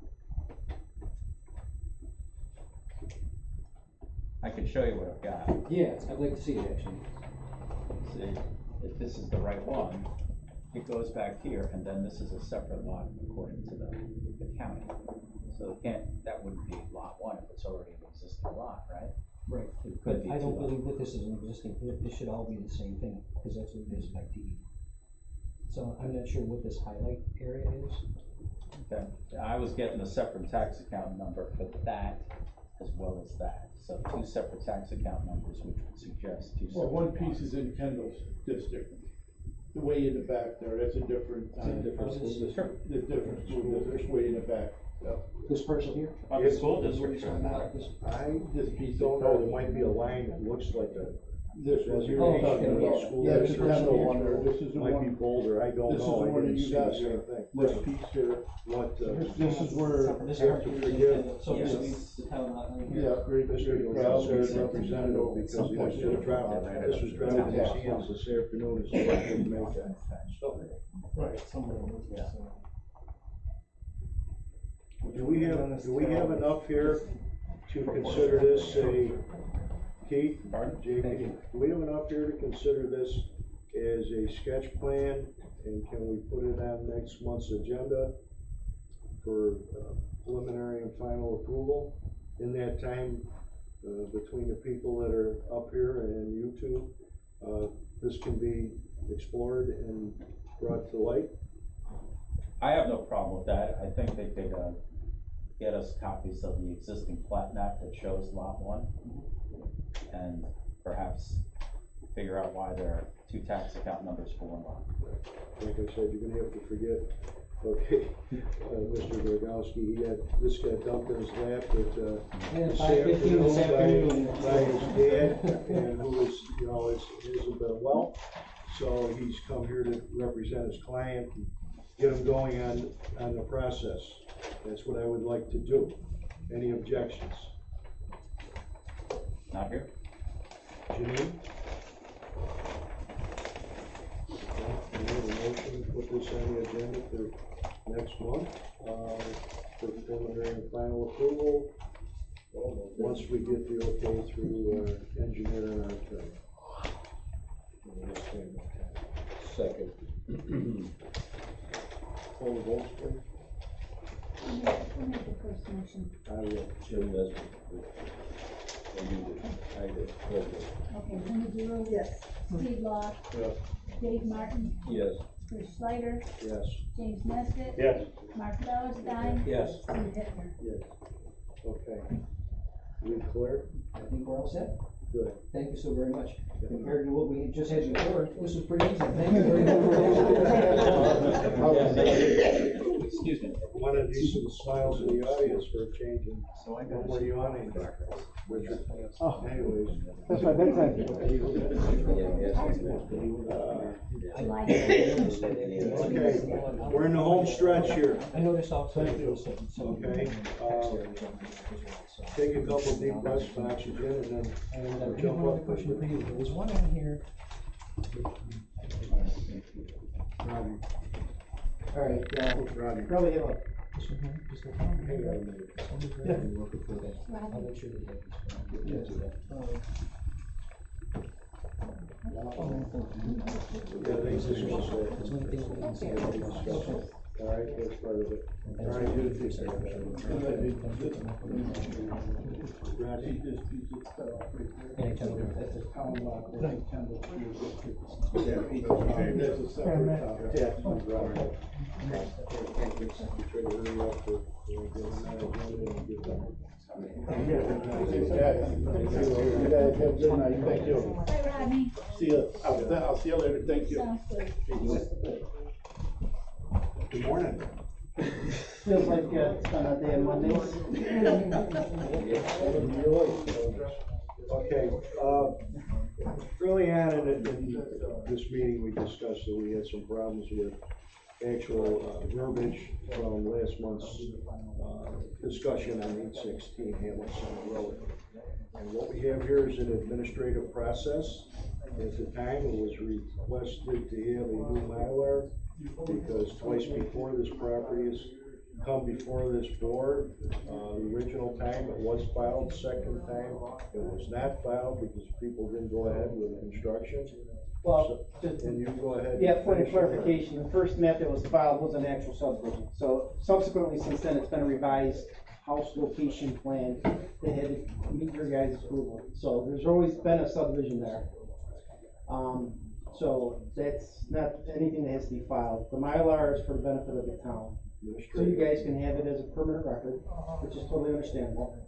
I can show you what I've got. Yeah, I'd like to see it actually. See, if this is the right one, it goes back here, and then this is a separate lot according to the county. So that wouldn't be lot 1 if it's already an existing lot, right? Right. It could be I don't 2 believe that this is an existing, this should all be the same thing, because that's what it is by deed. So I'm not sure what this highlight area is. Okay, I was getting a separate tax account number for that as well as that. So 2 separate tax account numbers, which would suggest 2 separate. Well, one piece is in Kendall's district. The way in the back there, that's a different. It's a different school district. The different school district, way in the back. This parcel here? The school district. I just don't know, there might be a line that looks like a. This one here. Oh, okay, okay. School district. That's the Kendall one there, this is the one. Might be Boulder, I don't know. This is the one that you got here, this Right. piece here. What, This is where. This you have to forgive. So this Yes. is the town line here. Yeah, great, Mr. Gilgal's representative, because he was just driving, this was driving his hands this afternoon, so I couldn't make that. Right, somewhere in this. Do we have enough here to consider this a, Keith? Pardon? JP, do we have enough here to consider this as a sketch plan? And can we put it on next month's agenda for preliminary and final approval? In that time, between the people that are up here and you two, this can be explored and brought to light? I have no problem with that. I think they could get us copies of the existing plat map that shows lot 1. And perhaps figure out why there are 2 tax account numbers for 1 lot. Like I said, you're gonna have to forget, okay, Mr. Gregowski, this got dumped in his lap at, 5:15 this afternoon. by his dad, and who is, hasn't been well. So he's come here to represent his client and get him going on the process. That's what I would like to do. Any objections? Not here? Janine? We have a motion to put this on the agenda for next month, for preliminary and final approval. Once we get the okay through engineer and architect. Second. Call the vote, please. Who made the first motion? I will. Jim does. And you did. I did. Okay. Okay, Linda Giroux. Yes. Steve Law. Yes. Dave Martin. Yes. Bruce Schleider, Yes. James Nesbitt. Yes. Mark Vallerstein. Yes. Steve Hittner. Yes. Okay. We clear? I think we're all set. Good. Thank you so very much. Compared to what we just had before, this was pretty easy. Thank you very much. Excuse me. Want to do some smiles in the audience for a change and so I no more yawning. Richard. Oh. Anyways. That's my bedtime. Okay, we're in the home stretch here. I noticed also. Okay, take a couple deep breaths of oxygen and then I have jump one other up. question for you. There was one on here. All right, probably have a. This one here, just a comment. Hang on a minute. Yeah. I'll make sure that that's. Yeah, they just all right, that's part of it. All right, do the fix. There's a separate attachment drawing. You guys have a good night, thank you. Bye, Rodney. See you, I'll see you later, thank you. Sounds good. Good morning. Feels like it's been a day of Mondays. Okay, early on in this meeting, we discussed that we had some problems with actual verbiage from last month's discussion on 816 Hamlet Center Road. And what we have here is an administrative process. At the time, it was requested to have a new Mylar because twice before this property has come before this board. The original time it was filed, second time it was not filed because people didn't go ahead with the construction. Well, And you go ahead. yeah, point of clarification, the first map that was filed was an actual subdivision. So subsequently, since then, it's been a revised house location plan that had to meet your guys' approval. So there's always been a subdivision there. So that's not anything that has to be filed. The Mylar is for the benefit of the town. So you guys can have it as a permanent record, which is totally understandable.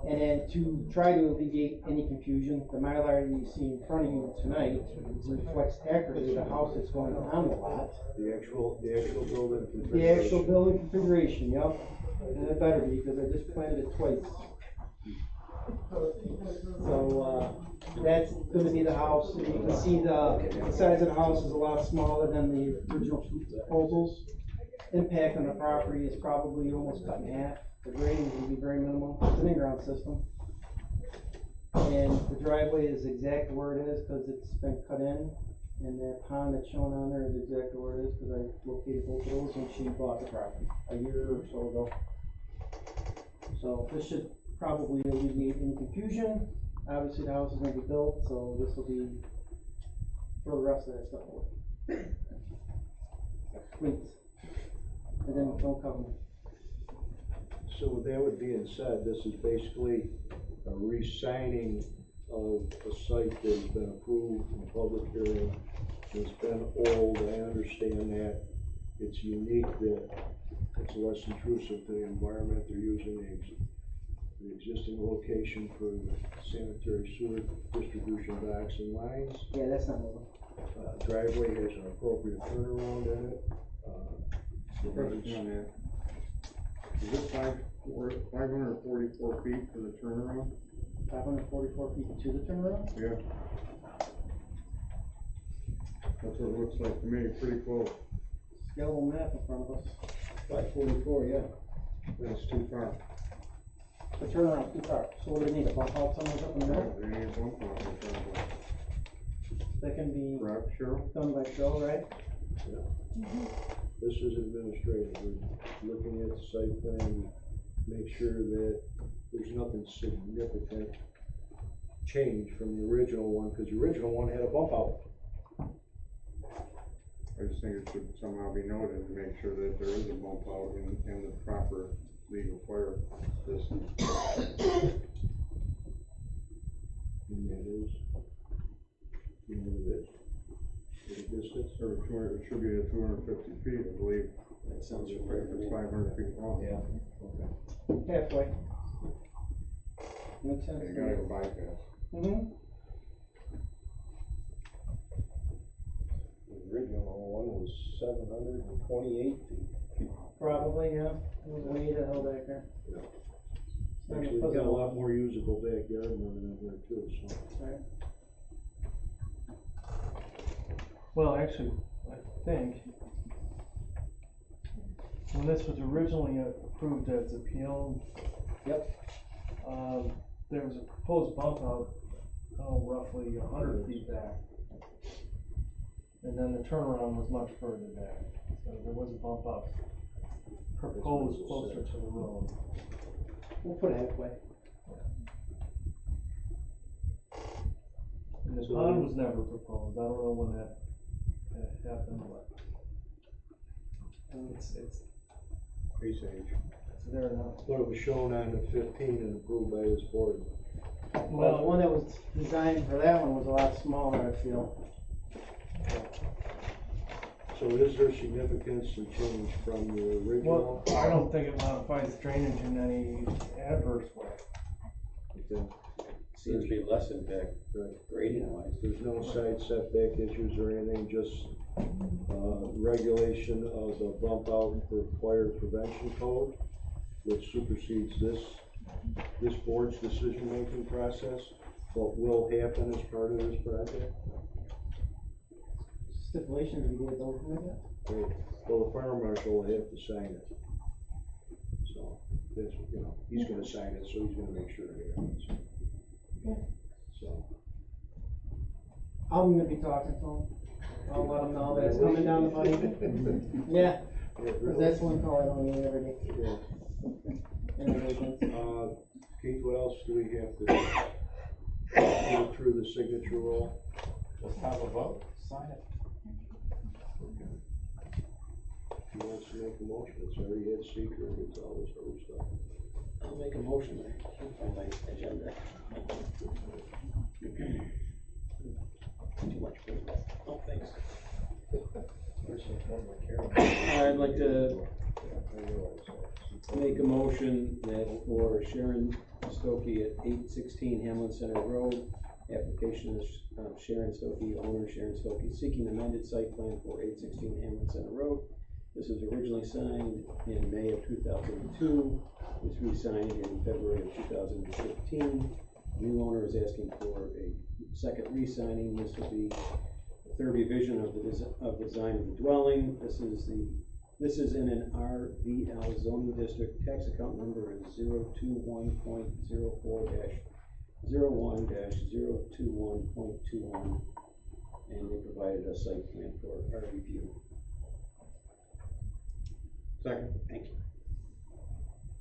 And then to try to alleviate any confusion, the Mylar you see in front of you tonight reflects accurately the house that's going on the lot. The actual building configuration. The actual building configuration, yep. And it better be, because I just planted it twice. So, that's gonna be the house. And you can see the size of the house is a lot smaller than the original proposals. Impact on the property is probably almost cut in half. The grading will be very minimal. It's an in-ground system. And the driveway is exactly where it is because it's been cut in. And that pond that's shown on there is exactly where it is because I located both of those when she bought the property a year or so ago. So this should probably alleviate any confusion. Obviously the house is gonna be built, so this will be for the rest of that stuff. Please. And then don't cover. So with that being said, this is basically a re-signing of a site that has been approved in public hearing. It's been old, I understand that. It's unique that it's less intrusive to the environment. They're using the existing location for the sanitary sewer distribution docks and lines. Yeah, that's not moving. Driveway has an appropriate turnaround in it. Is it 544 feet for the turnaround? 544 feet to the turnaround? Yeah. That's what it looks like to me, pretty close. Yellow map in front of us. 544, yeah. That's too far. The turnaround too far. So what do they need? A bump out somewhere up in the middle? They need one pump in front of it. That can be Correct, Cheryl? done by Joe, right? Yeah. This is administrative. We're looking at the site plan, make sure that there's nothing significant change from the original one, because the original one had a bump out. I just think it should somehow be noted to make sure that there is a bump out in the proper legal fire distance. And that is, you know, it is. for the distance. Or it should be at 250 feet, I believe. That sounds fair to me. It's 500 feet long. Yeah. Okay. Halfway. Makes sense. You gotta go bypass. Mm-hmm. The original one was 728 feet. Probably, yeah, it was way the hell back there. Yeah. Actually, we've got a lot more usable backyard than there too, so. Right. Well, actually, I think when this was originally approved as a Peon. Yep. There was a proposed bump out, roughly 100 feet back. And then the turnaround was much further back, so there was a bump out proposed closer to the road. We'll put it halfway. And the pond was never proposed, I don't know when that happened, but it's Base age. it's there now. But it was shown on the 15 and approved by this board. Well, the one that was designed for that one was a lot smaller, I feel. So is there significance to change from the original? Well, I don't think it modifies drainage in any adverse way. Okay. Seems to be less impact grading wise. There's no side setback issues or anything, just, regulation of the bump out for fire prevention code, which supersedes this board's decision-making process. What will happen as part of this project? Stipulations we gave those, Great. Well, the fire marshal will have to sign it. So, that's, he's gonna sign it, so he's gonna make sure it happens. Okay. So. I'm gonna be talking to him. I'll let him know that it's coming down the pipe. Yeah, cause that's one call I don't need every day. Yeah. Keith, what else do we have to go through the signature roll? Just have a vote, sign it. Who wants to make a motion? It's already had secret, it's all this other stuff. I'll make a motion, I can't find my agenda. Too much paper. Oh, thanks. I'd like to make a motion that for Sharon Stokey at 816 Hamlin Center Road, application is Sharon Stokey, owner Sharon Stokey, seeking amended site plan for 816 Hamlin Center Road. This was originally signed in May of 2002, was re-signed in February of 2015. New owner is asking for a second re-signing. This will be the third revision of the design of the dwelling. This is in an RVL zoning district. Tax account number is 021.04-01-021.21, and they provided a site plan for our review. Second. Thank you.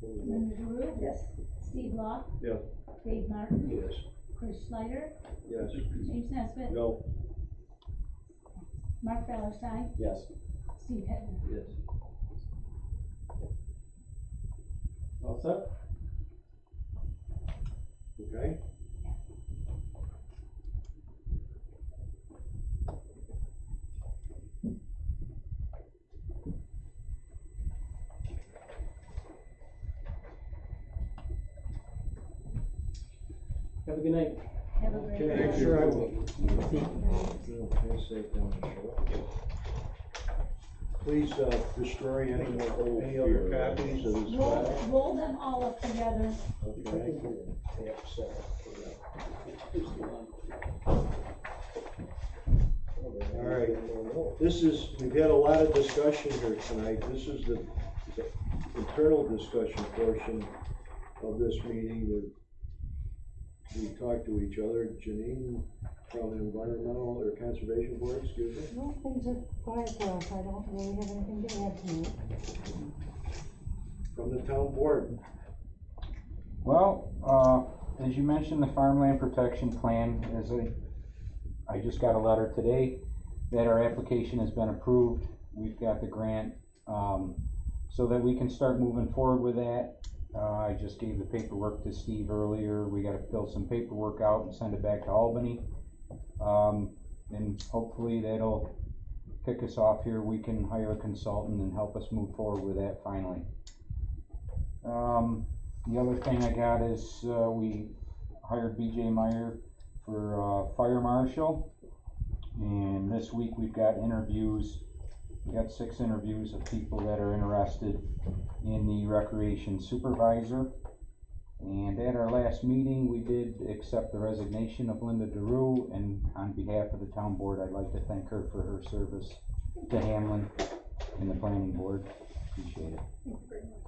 Linda DeRue? Yes. Steve Law? Yes. Dave Martin? Yes. Chris Schneider? Yes. James Nesbitt? No. Mark Ballerstein? Yes. Steve Hittner? Yes. All set? Okay. Have a good night. Have a great Okay, day. sure I will. Okay, safe down the shore. Please, destroy any other copies of this file. Roll them all up together. Okay. All right, we've had a lot of discussion here tonight. This is the internal discussion portion of this meeting that we talk to each other. Janine from the Environmental or Conservation Board, excuse me. No, things are quiet for us, I don't really have anything to add tonight. From the town board. Well, as you mentioned, the farmland protection plan, I just got a letter today that our application has been approved. We've got the grant, so that we can start moving forward with that. I just gave the paperwork to Steve earlier. We gotta fill some paperwork out and send it back to Albany. And hopefully that'll kick us off here, we can hire a consultant and help us move forward with that finally. The other thing I got is, we hired BJ Meyer for, fire marshal. And this week we've got interviews. We got 6 interviews of people that are interested in the recreation supervisor. And at our last meeting, we did accept the resignation of Linda DeRue, and on behalf of the town board, I'd like to thank her for her service to Hamlin and the planning board. Appreciate it. Thank you very much.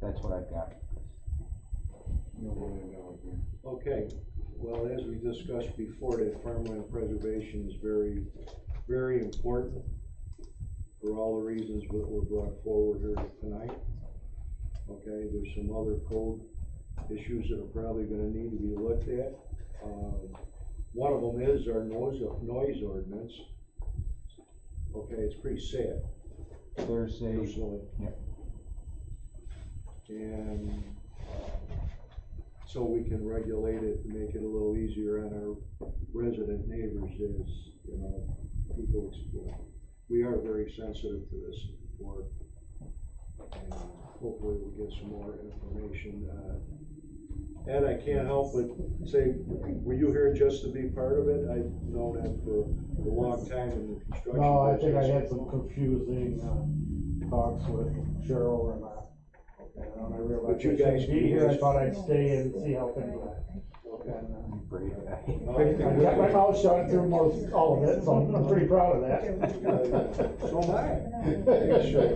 That's what I've got. Okay, well, as we discussed before, that farmland preservation is very, very important for all the reasons that were brought forward here tonight. Okay, there's some other code issues that are probably gonna need to be looked at. One of them is our noise ordinance. Okay, it's pretty sad. Personally. Yep. And so we can regulate it and make it a little easier on our resident neighbors as, you know, people, you know, we are very sensitive to this board. And hopefully we'll get some more information. Ed, I can't help but say, were you here just to be part of it? I've known Ed for a long time in the construction. No, I think I business. had some confusing, talks with Cheryl and, and I realized But you I shouldn't guys be do here, I this. thought I'd stay and see how things went. Okay. Brave guy. I got my mouth shut through most, all of it, so I'm pretty proud of that. So am I. Actually.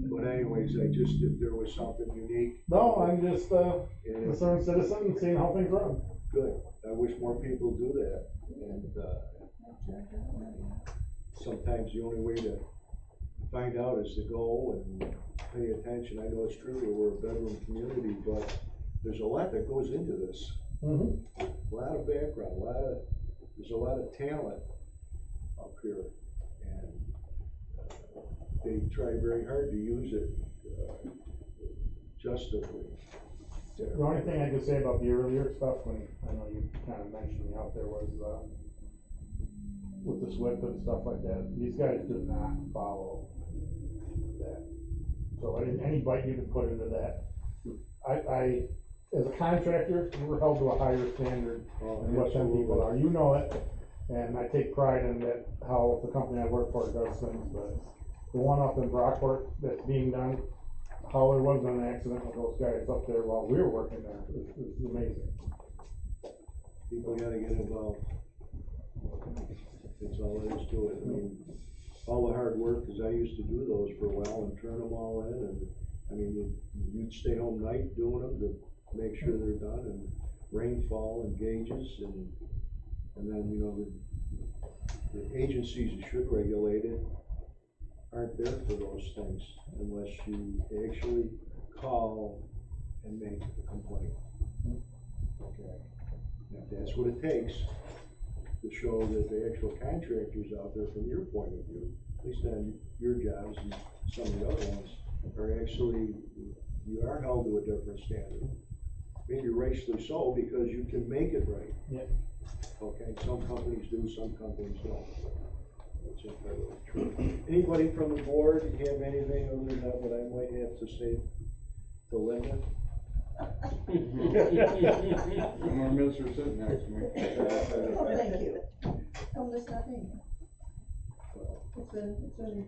But anyways, if there was something unique. No, I'm just a concerned citizen and seeing how things run. Good. I wish more people do that. And, sometimes the only way to find out is to go and pay attention. I know it's true that we're a bedroom community, but there's a lot that goes into this. A lot of background, there's a lot of talent up here, and they try very hard to use it justifully. The only thing I could say about the earlier stuff, when I know you kind of mentioned me out there, was with the SWIP and stuff like that, these guys do not follow that. So any bite you can put into that, I as a contractor, we're held to a higher standard than what some people are. You know it, and I take pride in that, how the company I work for does things, but the one up in Brockport that's being done, how there wasn't an accident with those guys up there while we were working there is amazing. People gotta get involved. That's all there is to it. I mean, all the hard work, cause I used to do those for a while and turn them all in, and I mean, you'd stay home night doing them to make sure they're done, and rainfall and gauges, and then, you know, the agencies that should regulate it aren't there for those things unless you actually call and make a complaint. Okay. Now, if that's what it takes to show that the actual contractors out there, from your point of view, at least on your jobs and some of the other ones, are actually, you are held to a different standard. Maybe racially so, because you can make it right. Yeah. Okay, some companies do, some companies don't. That's entirely true. Anybody from the board have anything other than what I might have to say to Linda? I'm gonna miss her sitting next to me. Oh, thank you. Oh, that's nothing. It's been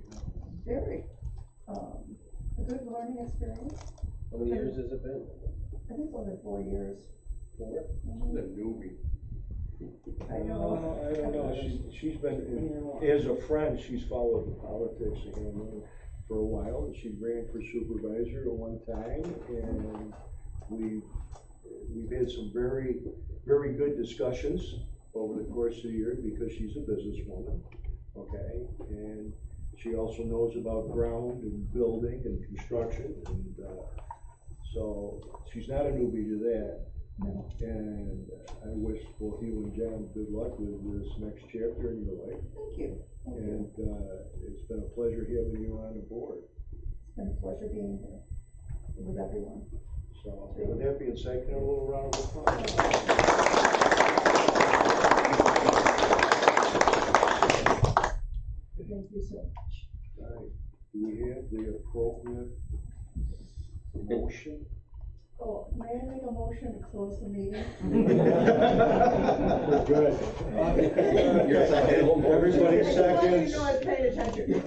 very, a good learning experience. How many years has it been? I think it's only 4 years. 4? She's a newbie. I know. I don't know, she's been, as a friend, she's followed the politics of Hamlin for a while. She ran for supervisor at one time, and we've had some very, very good discussions over the course of the year, because she's a businesswoman, okay? And she also knows about ground and building and construction, and so she's not a newbie to that. No. And I wish both you and John good luck with this next chapter in your life. Thank you. And it's been a pleasure having you on the board. It's been a pleasure being here with everyone. So with that being said, can I have a little round of applause? Thank you so much. Right. Do we have the appropriate motion? Oh, may I make a motion to close the meeting? We're good. Everybody second. You know I was paying attention.